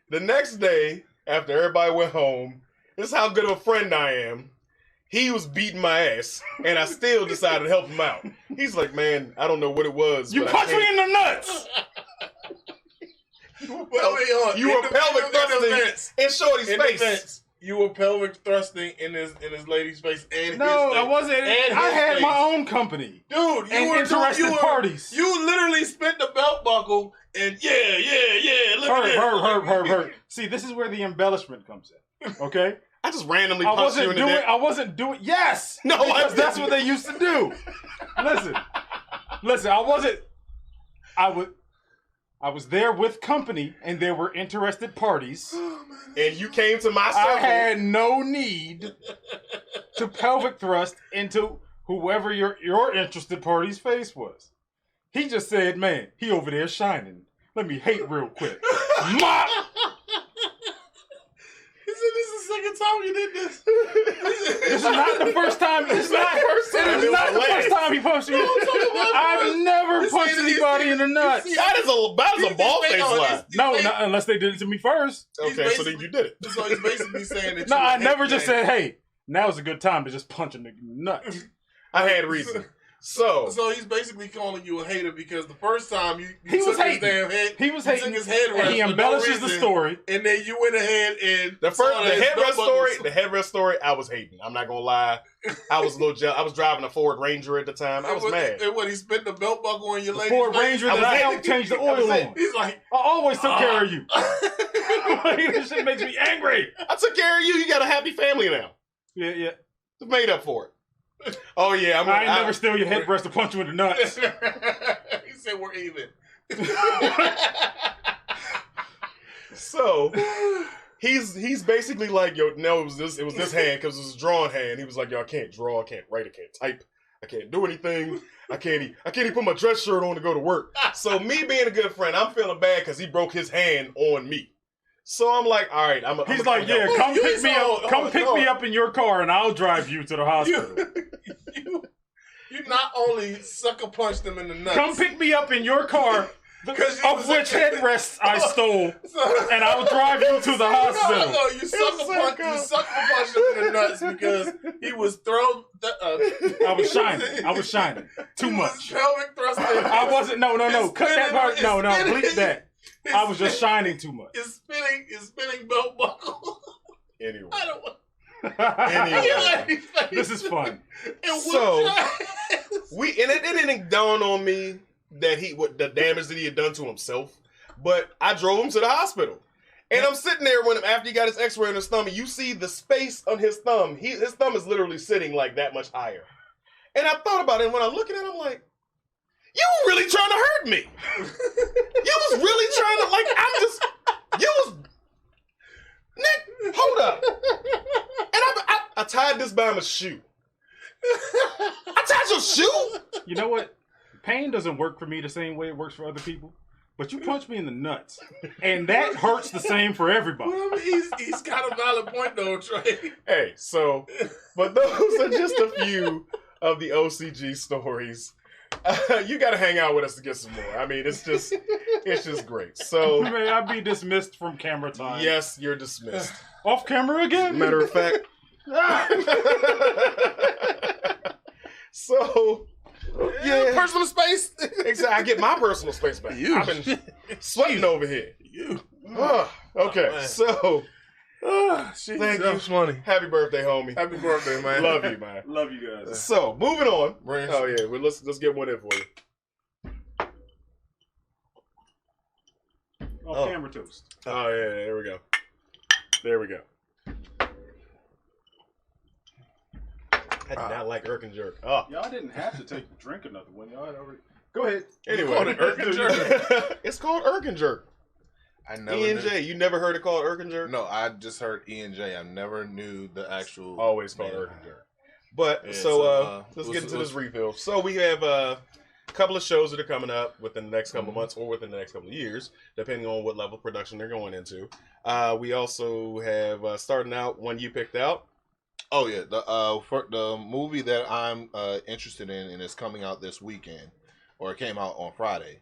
the next day, after everybody went home, this is how good of a friend I am. He was beating my ass, and I still decided to help him out. He's like, man, I don't know what it was. You punched me in the nuts! You were pelvic thrusting in Shorty's face. You were pelvic thrusting in his lady's face and no, his face. I wasn't. And I had face. my own company, dude. Interested parties. You literally spent the belt buckle and yeah. Look at Hurt. See, this is where the embellishment comes in. Okay, I just randomly punched you in the neck. I wasn't doing. Yes, no, because that's what they used to do. Listen. I was there with company, and there were interested parties. And you came to my circle. I had no need to pelvic thrust into whoever your interested party's face was. He just said, man, he over there shining. Let me hate real quick. Mop! He said this is the second time you did this. This is not the first time. It is not the first time he punched me. I've never punched anybody in the nuts. That is a ball face lie. No, unless they did it to me first. Okay, so then you did it. So he's basically saying that. No, I never just said, hey, now's a good time to just punch a nigga in the nuts. I had reason. So he's basically calling you a hater because the first time he was hating. He was hating. Took his head rest and he embellishes the story, and then you went ahead and the headrest story. I was hating. I'm not gonna lie. I was a little jealous. I was driving a Ford Ranger at the time. I was mad. And when he spent the belt buckle on your lady, Ford Ranger that I helped change the oil on. He's like, I always took care of you. This shit makes me angry. I took care of you. You got a happy family now. Yeah. It's made up for it. Oh yeah, I ain't never steal your headrest to punch you in the nuts. He said we're even. So he's basically like, yo, no, it was this hand because it was a drawn hand. He was like, yo, I can't draw, I can't write, I can't type, I can't do anything. I can't even put my dress shirt on to go to work. So me being a good friend, I'm feeling bad because he broke his hand on me. So I'm like, all right. He's like, yeah, come pick me up. Come pick me up in your car, and I'll drive you to the hospital. You not only sucker punched him in the nuts. Come pick me up in your car, of which headrests I stole, and I'll drive you to the hospital. No, you sucker punched him in the nuts because he was thrown. I was shining. Too much. Pelvic thrusting. I wasn't. No. Cut that part. No. Bleep that. I was just shining too much. It's spinning belt buckle. Anyway. I don't want. Anyway. This is fun. So it didn't dawn on me that the damage that he had done to himself, but I drove him to the hospital, and I'm sitting there after he got his X-ray on his thumb, and you see the space on his thumb. His thumb is literally sitting like that much higher, and I thought about it. And when I look at it, I'm like, you were really trying to hurt me. You was really trying to Nick, hold up. And I tied this by my shoe. I tied your shoe? You know what? Pain doesn't work for me the same way it works for other people. But you punched me in the nuts. And that hurts the same for everybody. Well, he's got a valid point though, Trey. Hey, but those are just a few of the OCG stories. You got to hang out with us to get some more. I mean, it's just great. So, may I be dismissed from camera time? Yes, you're dismissed. Off camera again? Matter of fact. So, yeah, personal space. Exactly. I get my personal space back. I've been sweating over here. Okay, so. Thank you. Funny. Happy birthday, homie. Happy birthday, man. Love you, man. Love you guys. So, moving on. Rance. Oh yeah, well, let's get one in for you. Off camera toast. Oh yeah, there we go. There we go. I did not like Irk and Jerk. Oh. Y'all didn't have to take a drink or nothing when y'all had already. Go ahead. Anyway, called it Irk and Jerk. It's called Irk and Jerk. I never E&J, you never heard it called Irk and Jerk? No, I just heard E&J. I never knew the actual. Always called Irk and Jerk. But let's get into this refill. So we have a couple of shows that are coming up within the next couple of months or within the next couple of years, depending on what level of production they're going into. We also have starting out one you picked out. Oh yeah, the movie that I'm interested in and it's coming out this weekend, or it came out on Friday.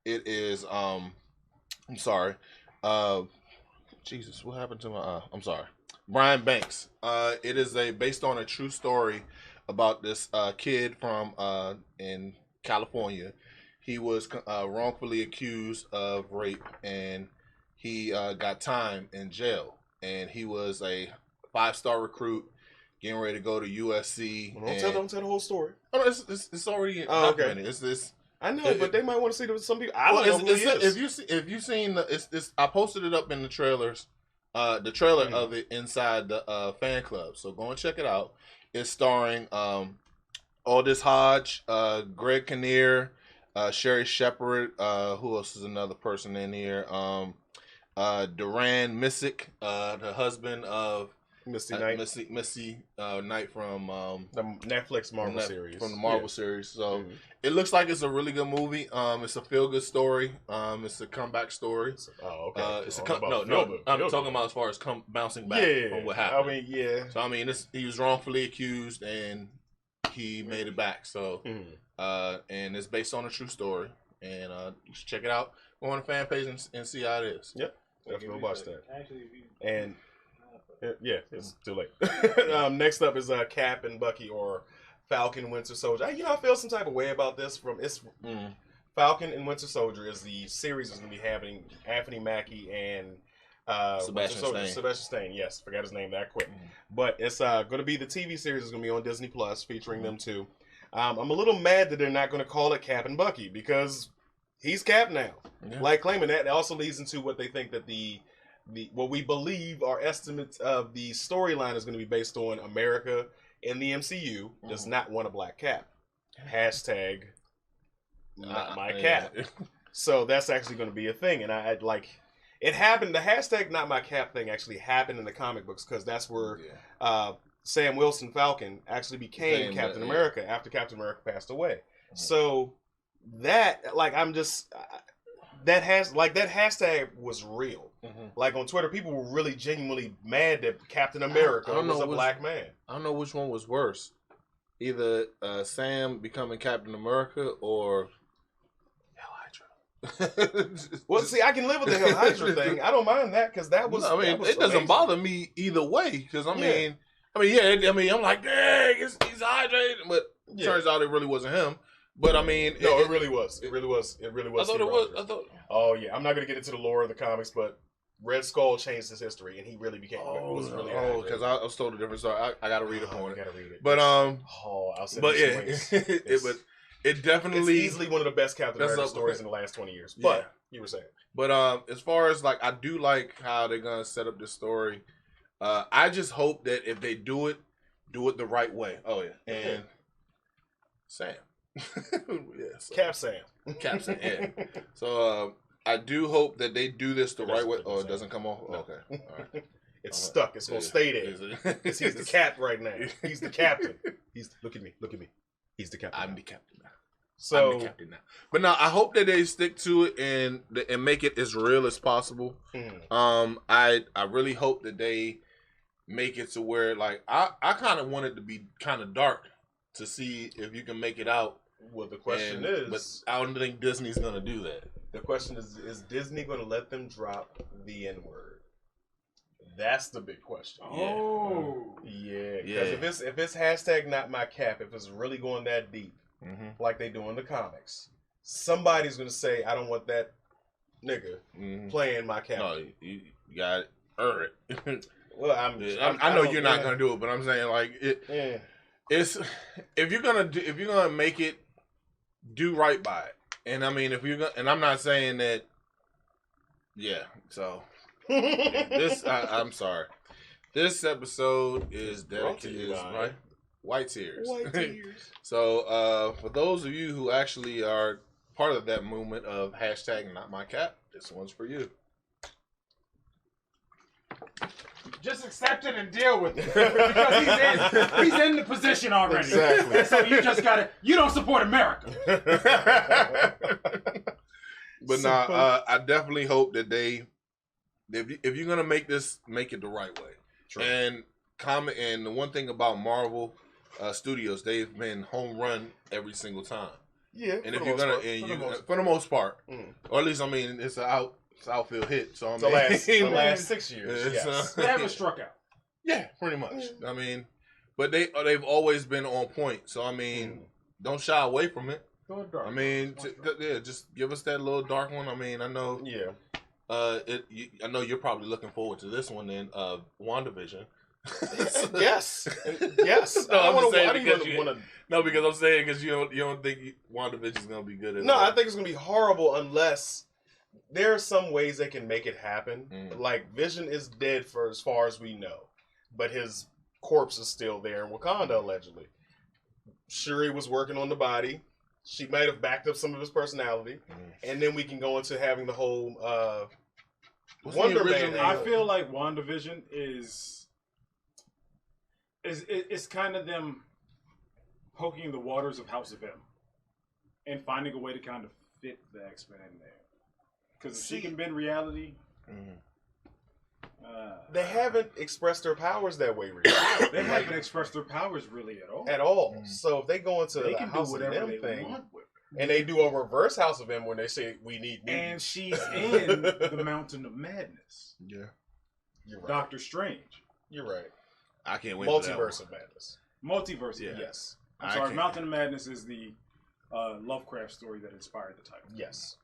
It is I'm sorry. Jesus, what happened to my I'm sorry. Brian Banks. It is based on a true story about this kid from in California. He was wrongfully accused of rape, and he got time in jail. And he was a 5-star recruit, getting ready to go to USC. Well, don't tell the whole story. Oh, no, it's already documented. Okay. I know, but they might want to see some people. I don't know who he is. If you seen I posted it up in the trailers, the trailer of it inside the fan club. So go and check it out. It's starring Aldous Hodge, Greg Kinnear, Sherry Shepard. Who else is another person in here? Duran Missick, the husband of Misty Knight. Misty Knight from the Netflix Marvel series. From the Marvel series. So it looks like it's a really good movie. It's a feel-good story. It's a comeback story. Oh, okay. I'm talking about as far as bouncing back from what happened. I mean, yeah. So I mean, he was wrongfully accused and he made it back. So, and it's based on a true story. And you should check it out. Go on the fan page and see how it is. Yep. Definitely watch that. And yeah, it's too late. Next up is Cap and Bucky, or Falcon Winter Soldier. I feel some type of way about this. Falcon and Winter Soldier is the series that's going to be having Anthony Mackie and Sebastian Stan. Yes, forgot his name that quick. But it's going to be the TV series is going to be on Disney Plus, featuring them too. I'm a little mad that they're not going to call it Cap and Bucky, because he's Cap now. Yeah. Like claiming that also leads into what they think that what we believe our estimates of the storyline is going to be based on. America in the MCU does not want a black Cap. Hashtag not my Cap. So that's actually going to be a thing. And I like it happened. The hashtag not my Cap thing actually happened in the comic books, because that's where Sam Wilson Falcon actually became Captain America after Captain America passed away. So that, like, I'm just that hashtag was real. Like on Twitter, people were really genuinely mad that Captain America was a black man. I don't know which one was worse. Either Sam becoming Captain America or Hell Hydra. Well, see, I can live with the Hell Hydra thing. I don't mind that because that was. No, I mean, was it doesn't amazing. bother me either way because I'm like, dang, he's Hydra, but turns out it really wasn't him. But I mean, no, it really was. It really was. I thought it was. Oh yeah, I'm not gonna get into the lore of the comics, but Red Skull changed his history, and he really became. Because I was told a different story. I got to read upon it. Gotta read it. But I'll send you some links. It definitely it's easily one of the best Captain America stories in the last 20 years. But you were saying. But as far as like, I do like how they're gonna set up this story. I just hope that if they do it the right way. Oh yeah, and Sam. Cap Sam. Yeah. So I do hope that they do this the right way. Oh, it doesn't come off? No. Okay. All right. It's stuck. It's going to stay there. Because he's the cap right now. He's the captain. Look at me. He's the captain. I'm the captain now. I'm the captain now. But now I hope that they stick to it and make it as real as possible. I really hope that they make it to where, like, I kind of want it to be kind of dark to see if you can make it out. Well, the question is... But I don't think Disney's going to do that. The question is Disney going to let them drop the N-word? That's the big question. Oh. Yeah. Because if it's hashtag not my cap, if it's really going that deep, like they do in the comics, somebody's going to say, I don't want that nigga playing my cap. No, you got to earn it. Well, I know you're not going to do it, but I'm saying, like, it's if you're gonna make it, do right by it. And I mean, if you're gonna, and I'm not saying that, so I'm sorry. This episode is dedicated, right? White Tears. White Tears. So for those of you who actually are part of that movement of hashtag not my cap, this one's for you. Just accept it and deal with it. Because he's in the position already. Exactly. So you just gotta, you don't support America. But I definitely hope that if you're gonna make this, make it the right way. True. And the one thing about Marvel Studios, they've been home run every single time. Yeah. And if you're gonna, for the most part, or at least I mean, it's an outfield hit. So I mean, the last 6 years. Yes. They haven't struck out. Yeah, pretty much. I mean, but they've always been on point. So I mean, don't shy away from it. I mean, just give us that little dark one. I mean, I know. Yeah. I know you're probably looking forward to this one then. WandaVision. Yes. No, I'm saying because I'm saying because you don't think WandaVision is gonna be good. No, I think it's gonna be horrible unless there are some ways they can make it happen. Like Vision is dead for as far as we know, but his corpse is still there in Wakanda allegedly. Shuri was working on the body. She might have backed up some of his personality, and then we can go into having the whole Wonder Man. I feel like WandaVision is it's kind of them poking the waters of House of M and finding a way to kind of fit the X-Men in there. Because if she can bend reality, they haven't expressed their powers that way. Really. They haven't expressed their powers really at all. So if they go into the House of M thing, and they do a reverse House of M when they say we need mutants. And she's in the Mountain of Madness. Yeah, you're right. Doctor Strange. You're right. I can't wait. Multiverse of Madness. Multiverse. Yeah. Yes. I'm sorry. Mountain of Madness is the Lovecraft story that inspired the title. Yes.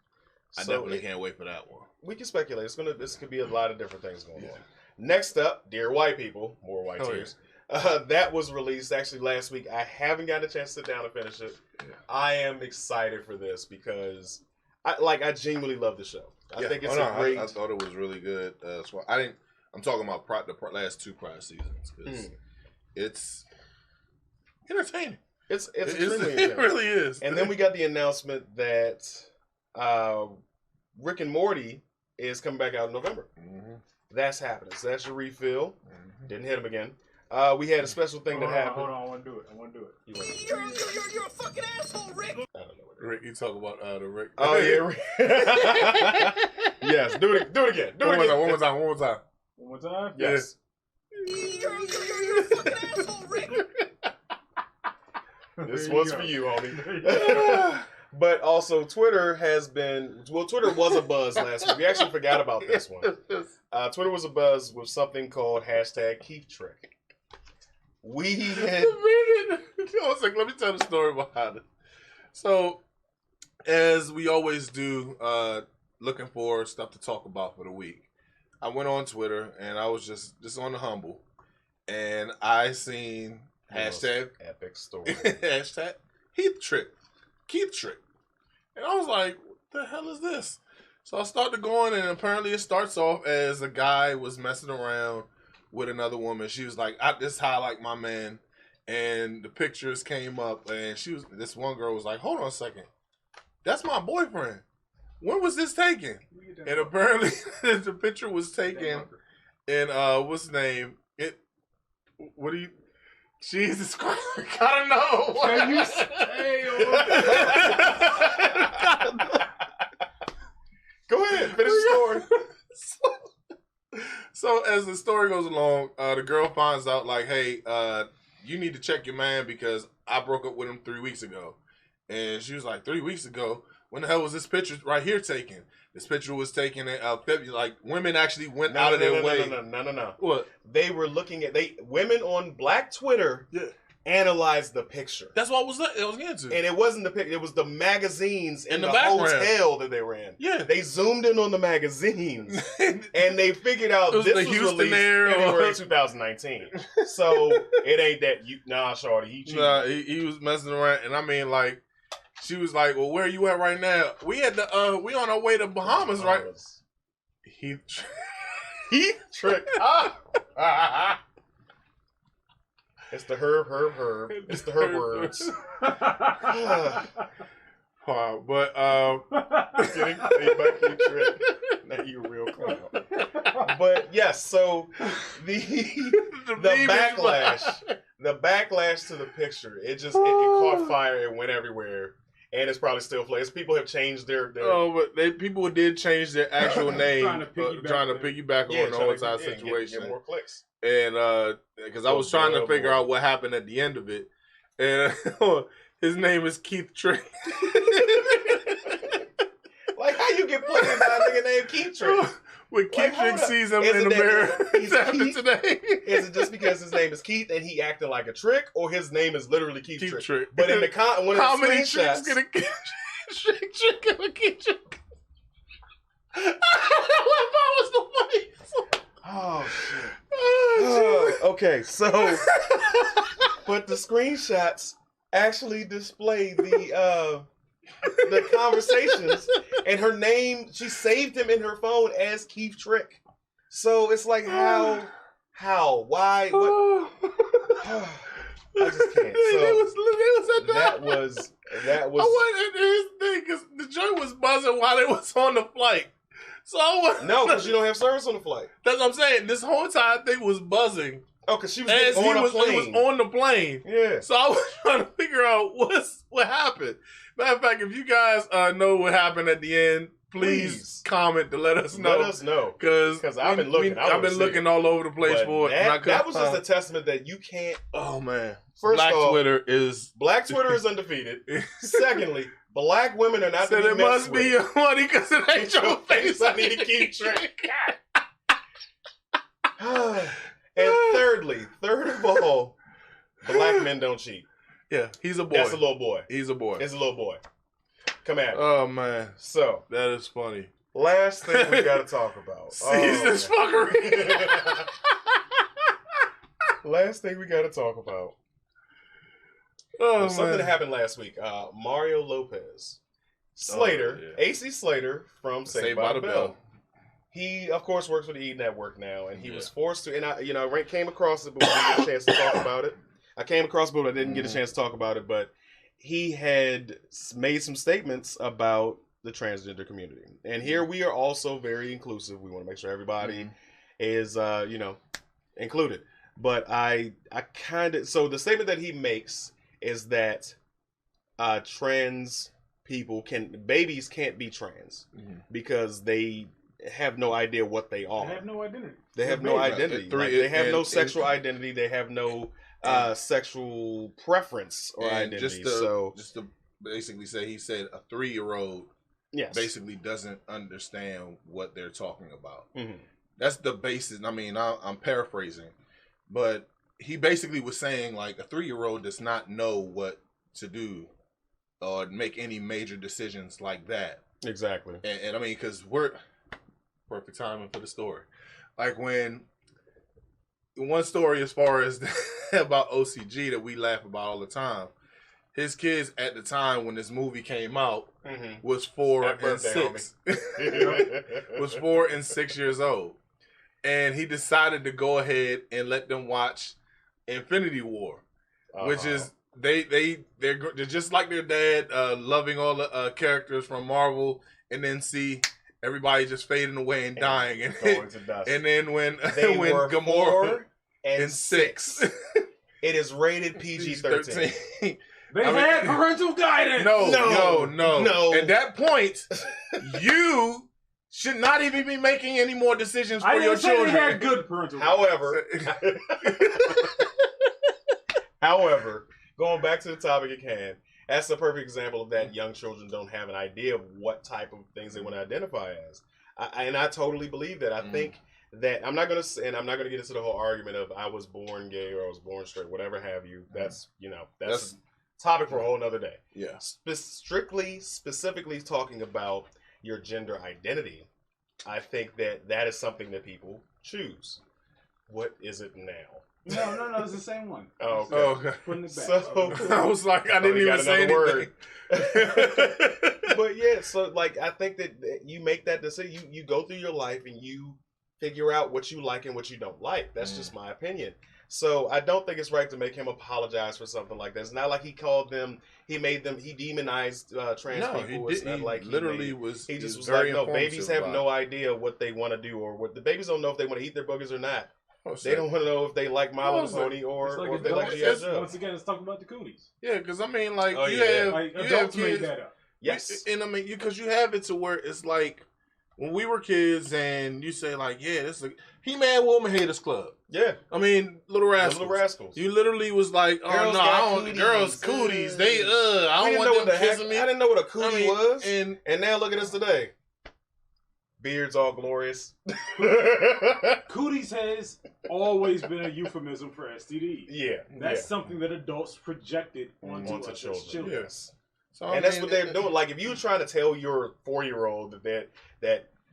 I definitely can't wait for that one. We can speculate. This could be a lot of different things going on. Next up, Dear White People, more White Tears. That was released actually last week. I haven't gotten a chance to sit down and finish it. Yeah. I am excited for this because I genuinely love the show. I think it's great. I thought it was really good. So I'm talking about the last two prior seasons because it's entertaining. It's extremely entertaining. It really is. And then we got the announcement that Rick and Morty is coming back out in November. That's happening. So that's your refill. Didn't hit him again. We had a special thing that happened. Hold on, I want to do it. You're a fucking asshole, Rick. I don't know what Rick, you talk about the Rick. Oh yeah. Yes. Do it again. One more time. One more time. Yes. This one's for you, homie. But also, Twitter Twitter was a buzz last week. We actually forgot about this one. Twitter was a buzz with something called #Keithtrick. We had... Let me tell the story behind it. So, as we always do, looking for stuff to talk about for the week, I went on Twitter, and I was just on the humble, and I seen epic story. Keithtrick. And I was like, what the hell is this? So I started going, and apparently it starts off as a guy was messing around with another woman. She was like, this is how I like my man. And the pictures came up, and this one girl was like, hold on a second. That's my boyfriend. When was this taken? And apparently the picture was taken in, what's his name? Jesus Christ, I gotta know. Can you stay Go ahead, finish the story. So as the story goes along, the girl finds out like, hey, you need to check your man because I broke up with him 3 weeks ago. And she was like, 3 weeks ago? When the hell was this picture right here taken? This picture was taken in February. Like, women actually went out of their way. No. What? They were looking at... Women on Black Twitter analyzed the picture. That's what I was getting to. And it wasn't the picture. It was the magazines in the background. hotel that they were in. Yeah. They zoomed in on the magazines. And they figured out this was Houston released February 2019. So it ain't that... shorty. He cheated. Nah, he was messing around. And I mean, like... She was like, well, where are you at right now? We on our way to Bahamas, right? Keithtrick. It's the herb. It's the herb words. But getting paid by Keithtrick. Now you a real clown. But yes, so the backlash to the picture, it caught fire. It went everywhere. And it's probably still flames. People have changed their... but people did change their actual name, trying to piggyback on the entire situation. Get more clicks. And because I was trying to figure out what happened at the end of it, and his name is Keithtrick. Like how you get put in by a nigga named Keithtrick? When Keithtrick sees him in the mirror today. Is it just because his name is Keith and he acted like a trick, or his name is literally Keithtrick? But in the how many tricks get a trick of a Keithtrick? That was the funniest. Oh shit. Okay, so but the screenshots actually display the conversations, and her name, she saved him in her phone as Keithtrick. So it's like how, why, what? I just can't. So that was. I wasn't in his thing because the joint was buzzing while it was on the flight. So I wasn't. No, because you don't have service on the flight. That's what I'm saying. This whole entire thing was buzzing. Oh, because she was on a plane. It was on the plane. Yeah. So I was trying to figure out what happened. Matter of fact, if you guys know what happened at the end, please comment to let us know. Let us know. Because I've been looking. I've been looking all over the place for it. That was just a testament that you can't. Oh, man. Black Twitter is undefeated. Secondly, Black women are not to be messed with. So it must be your money because it ain't your face. I need to keep track. And third of all, Black men don't cheat. Yeah, he's a boy. That's a little boy. He's a boy. It's a little boy. Come at me. Oh, man. So. That is funny. Last thing we got to talk about. Seize this fuckery. Last thing we got to talk about. Something that happened last week. Mario Lopez. Slater. AC Slater from Saved by the Bell. He, of course, works for the E! Network now, and he was forced to, and I came across it, but we didn't get a chance to talk about it. I came across it, but I didn't get a chance to talk about it, but he had made some statements about the transgender community. And here we are also very inclusive. We want to make sure everybody is, included. But so the statement that he makes is that trans babies can't be trans because they have no idea what they are. They have no identity. They have no identity. They have no sexual identity. They have no sexual preference or identity. Just to basically say, he said a 3-year-old basically doesn't understand what they're talking about. That's the basis. I mean, I'm paraphrasing, but he basically was saying like a 3-year-old does not know what to do or make any major decisions like that. Exactly. And I mean, because we're perfect timing for the story. Like when one story as far as about OCG that we laugh about all the time. His kids at the time when this movie came out was 4 and 6. Was 4 and 6 years old. And he decided to go ahead and let them watch Infinity War, which is they're just like their dad, loving all the characters from Marvel, and then see everybody just fading away and dying, and going to dust. And then when Gamora and 6, it is rated PG-13. They had parental guidance. No. At that point, you should not even be making any more decisions for your children. They had good parental guidance. However, going back to the topic at hand, that's the perfect example of that. Young children don't have an idea of what type of things they want to identify as. I totally believe that. I think that I'm not going to get into the whole argument of I was born gay or I was born straight, whatever have you. That's a topic for a whole nother day. Yeah. Specifically talking about your gender identity, I think that is something that people choose. What is it now? No, it's the same one. Oh, okay. Putting it back. So I was like, I didn't even say anything. Word. But yeah, so like I think that you make that decision. You go through your life and you figure out what you like and what you don't like. That's just my opinion. So I don't think it's right to make him apologize for something like that. It's not like he demonized trans people. It's not like he just was like, no, babies have no idea what they want to do, or what the babies don't know if they want to eat their boogers or not. They don't want to know if they like My Little Pony or if they like G.I. Joe. Once again, it's talking about the cooties. Yeah, because I mean, like, you have adults kids. Made that up. Yes. And I mean, because you have it to where it's like, when we were kids and you say like, yeah, this is a He-Man Woman Haters Club. Yeah. I mean, Little Rascals. You literally was like, oh girls no, I don't, girls cooties. They, I don't want them kissing me. I didn't know what a cootie was. And now look at us today. Beards all glorious. Cooties has always been a euphemism for STD. Yeah. That's something that adults projected onto children. Yes. So, and that's what they're doing. Like, if you're trying to tell your 4-year-old that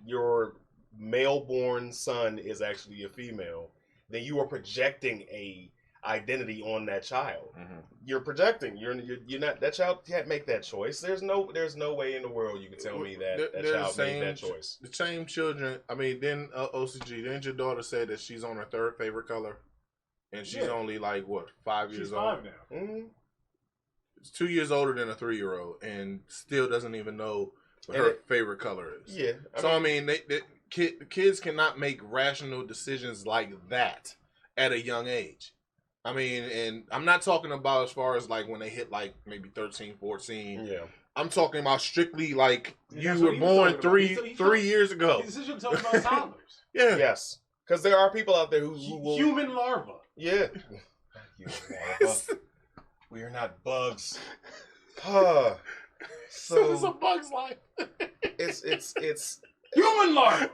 your male-born son is actually a female, then you are projecting a identity on that child. You're projecting. You're not. That child can't make that choice. There's no way in the world you can tell me that child made that choice. The same children. I mean, then OCG. Didn't your daughter say that she's on her 3rd favorite color, and she's only like what 5 years old? She's 5 now. It's 2 years older than a 3-year-old, and still doesn't even know what her favorite color is. Yeah. I mean, kids cannot make rational decisions like that at a young age. I mean, and I'm not talking about as far as like when they hit like maybe 13, 14. Yeah. I'm talking about strictly like you were born three years ago. This is talking about toddlers. Yeah. Yes. Because there are people out there who will... Human larva. Yeah. Human larva. We are not bugs. So it's a bug's life. It's human larva.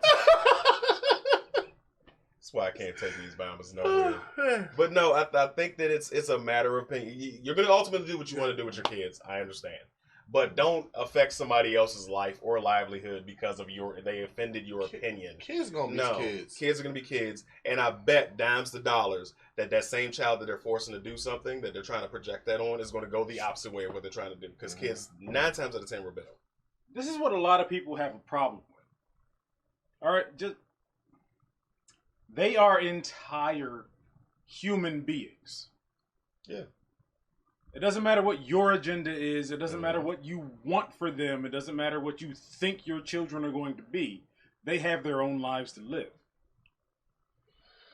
That's why I can't take these bombers nowhere. But no, I think that it's a matter of opinion. You're going to ultimately do what you want to do with your kids. I understand. But don't affect somebody else's life or livelihood because of they offended your opinion. Kids gonna be kids. Kids are gonna be kids, and I bet dimes to dollars that same child that they're forcing to do something that they're trying to project that on is going to go the opposite way of what they're trying to do. Because kids 9 times out of 10 rebel. This is what a lot of people have a problem with. All right, they are entire human beings. Yeah. It doesn't matter what your agenda is. It doesn't matter what you want for them. It doesn't matter what you think your children are going to be. They have their own lives to live.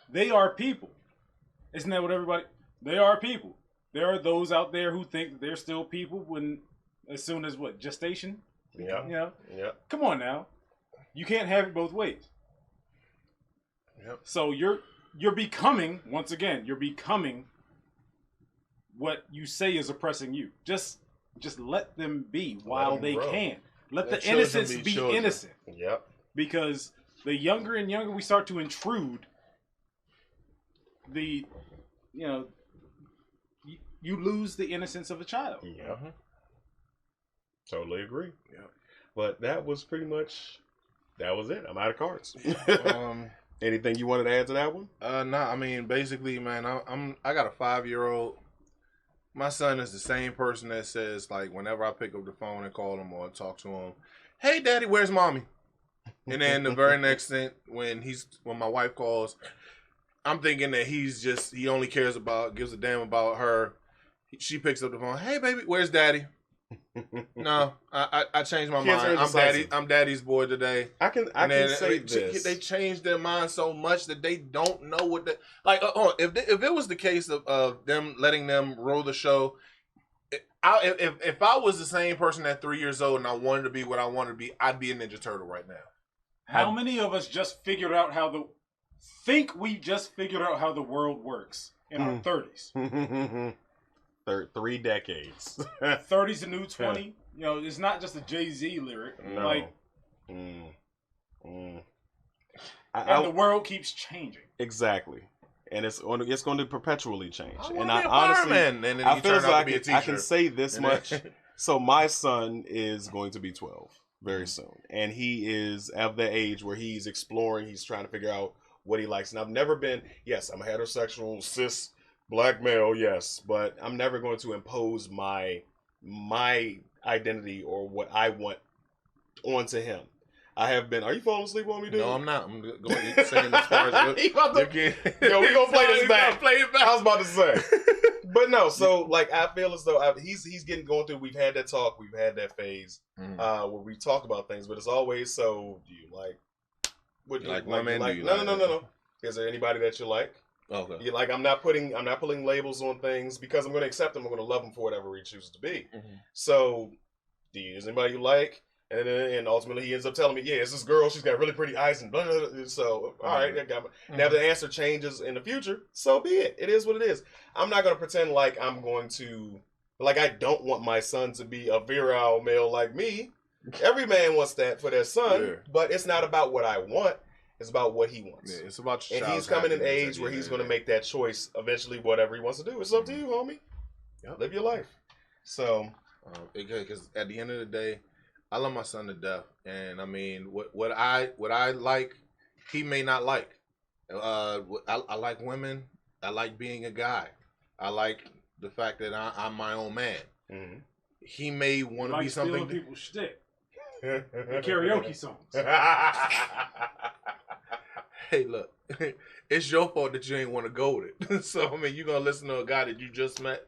They are people. Isn't that what everybody... They are people. There are those out there who think that they're still people when as soon as what? Gestation? Yeah. You know? Yeah. Come on now. You can't have it both ways. Yep. So you're becoming, once again, what you say is oppressing you. Just let them be while they can. Let the innocence be innocent. Yep. Because the younger and younger we start to intrude, you lose the innocence of a child. Yeah. Totally agree. Yeah. But that was it. I'm out of cards. Anything you wanted to add to that one? No, I mean, basically, man, I got a 5-year-old. My son is the same person that says, like, whenever I pick up the phone and call him or talk to him, "Hey, Daddy, where's Mommy?" And then the very next thing, when my wife calls, I'm thinking that he only gives a damn about her. She picks up the phone, "Hey, baby, where's Daddy?" No, I changed my mind. I'm Daddy's boy today. I can say this. They changed their mind so much that they don't know what the like. If it was the case of them letting them roll the show, if I was the same person at 3 years old and I wanted to be what I wanted to be, I'd be a Ninja Turtle right now. How many of us just figured out we just figured out how the world works in our 30s? 3 decades. 30's the new 20. You know, it's not just a Jay-Z lyric. No. And the world keeps changing. Exactly. And it's going to perpetually change. I honestly, I feel as though I can say this much. So my son is going to be 12 very soon. And he is at the age where he's exploring. He's trying to figure out what he likes. And I've never been, yes, I'm a heterosexual, cis, black male, yes, but I'm never going to impose my identity or what I want onto him. I have been. Are you falling asleep on me, dude? No, I'm not. I'm going to say as far as we gonna play this back. I was about to say, but no. So like, I feel as though he's going through. We've had that talk. We've had that phase where we talk about things, but it's always so. Do you like? What do you like? Women? No. Is there anybody that you like? Okay. You like? I'm not putting labels on things because I'm going to accept them. I'm going to love them for whatever he chooses to be. Mm-hmm. So, is anybody you like? And ultimately he ends up telling me, yeah, it's this girl. She's got really pretty eyes and blah, blah, blah. So, all right. Now, if the answer changes in the future, so be it. It is what it is. I'm not going to pretend like I don't want my son to be a virile male like me. Every man wants that for their son, but it's not about what I want. It's about what he wants. Yeah, it's about and he's coming in an age where he's going to make that choice eventually, whatever he wants to do. It's up to you, homie. Yep. Live your life. So, because at the end of the day, I love my son to death, and I mean, what I like, he may not like. I like women. I like being a guy. I like the fact that I'm my own man. Mm-hmm. He may want to be something. Stealing people's shtick. The karaoke songs. Hey, look, it's your fault that you ain't want to go with it. So I mean, you gonna listen to a guy that you just met?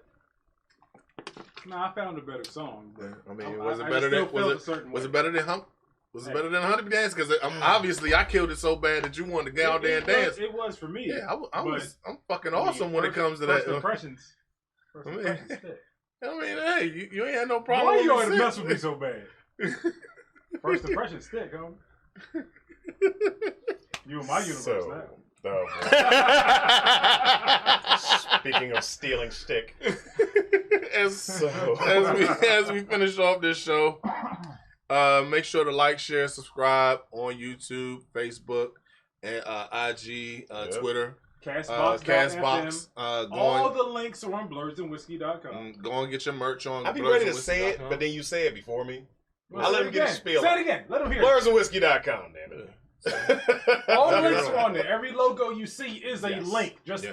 Nah, I found a better song. But I mean, was it better than Hump? Was it better than Honey Dance? Because obviously I killed it so bad that you wanted to get out there and dance. It was for me. Yeah, I'm fucking awesome when it comes to that. First impressions stick. I mean, hey, you ain't had no problem. Why you always mess with me so bad? First impressions stick, homie. You in my universe now. Speaking of stealing stick. As we finish off this show, make sure to like, share, subscribe on YouTube, Facebook, and IG, Twitter. Castbox. All the links are on blurredsandwhiskey.com. Go and get your merch on. I'll be ready to say it, but then you say it before me. Well, I'll let him get a spiel. Say it again. Let him hear blurredsandwhiskey.com, damn it. All the links are on there. Every logo you see is a link. Just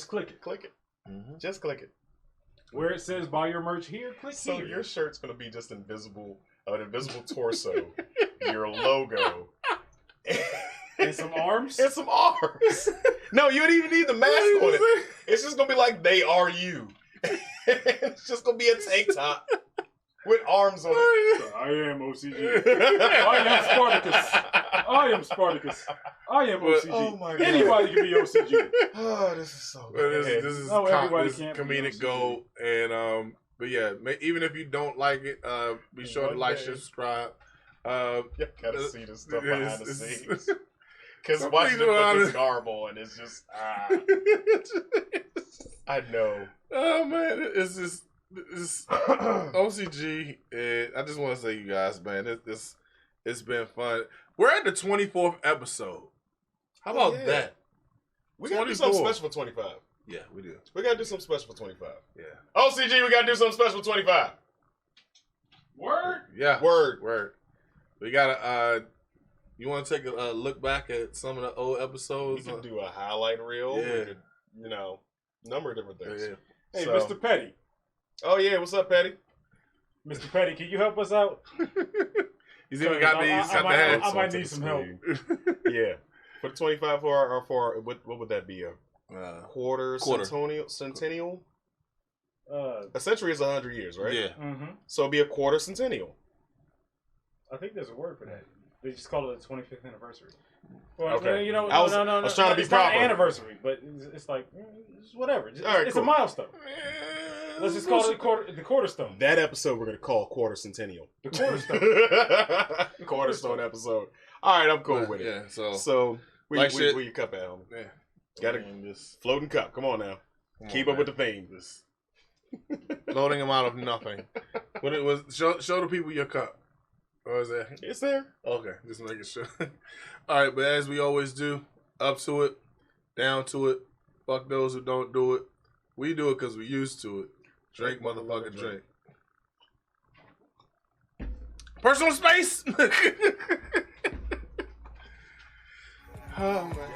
click it. Click it. Mm-hmm. Just click it. Where it says buy your merch here, click here. So your shirt's gonna be just an invisible torso, your logo, and some arms. And some arms. No, you don't even need the mask on it. It's just gonna be like they are you. It's just gonna be a tank top with arms on it. I am OCG. I am Spartacus. I am OCG. Oh my God. Anybody can be OCG. Oh, this is so good. This is comedic gold. And But yeah, even if you don't like it, be sure to like, share, subscribe. Gotta see this stuff behind the scenes. Because watching it put this garb on is just I know. Oh man, it's just OCG. And I just want to say, you guys, man, it's been fun. We're at the 24th episode. How about that? We gotta do something special for 25. Yeah, we do. We gotta do something special for 25. Yeah. OCG, we gotta do something special for 25. Word? Yeah. Word. We gotta you want to take a look back at some of the old episodes? We can do a highlight reel. Yeah. We could, number of different things. Yeah. Hey, Mr. Petty. Oh yeah, what's up, Petty? Mr. Petty, can you help us out? He's even got these. I might need some help. Yeah. For the 25 for what would that be? Quarter. Centennial? A century is 100 years, right? Yeah. Mm-hmm. So it'd be a quarter centennial. I think there's a word for that. They just call it the 25th anniversary. Well, okay. No. I was trying to be it's proper. Not an anniversary, but it's like it's whatever. It's cool. A milestone. Let's just call it the quarterstone. That episode we're gonna call quarter centennial. The quarterstone. Quarterstone episode. All right, I'm cool with it. Yeah. So where you cup at, homie? Yeah. Got a floating cup. Come on now. Keep up with the theme. Floating them out of nothing. What it was? Show the people your cup. Or is that? It's there. Okay, just making sure. All right, but as we always do, up to it, down to it. Fuck those who don't do it. We do it because we used to it. Drink, motherfucker, drink. Personal space. Oh man.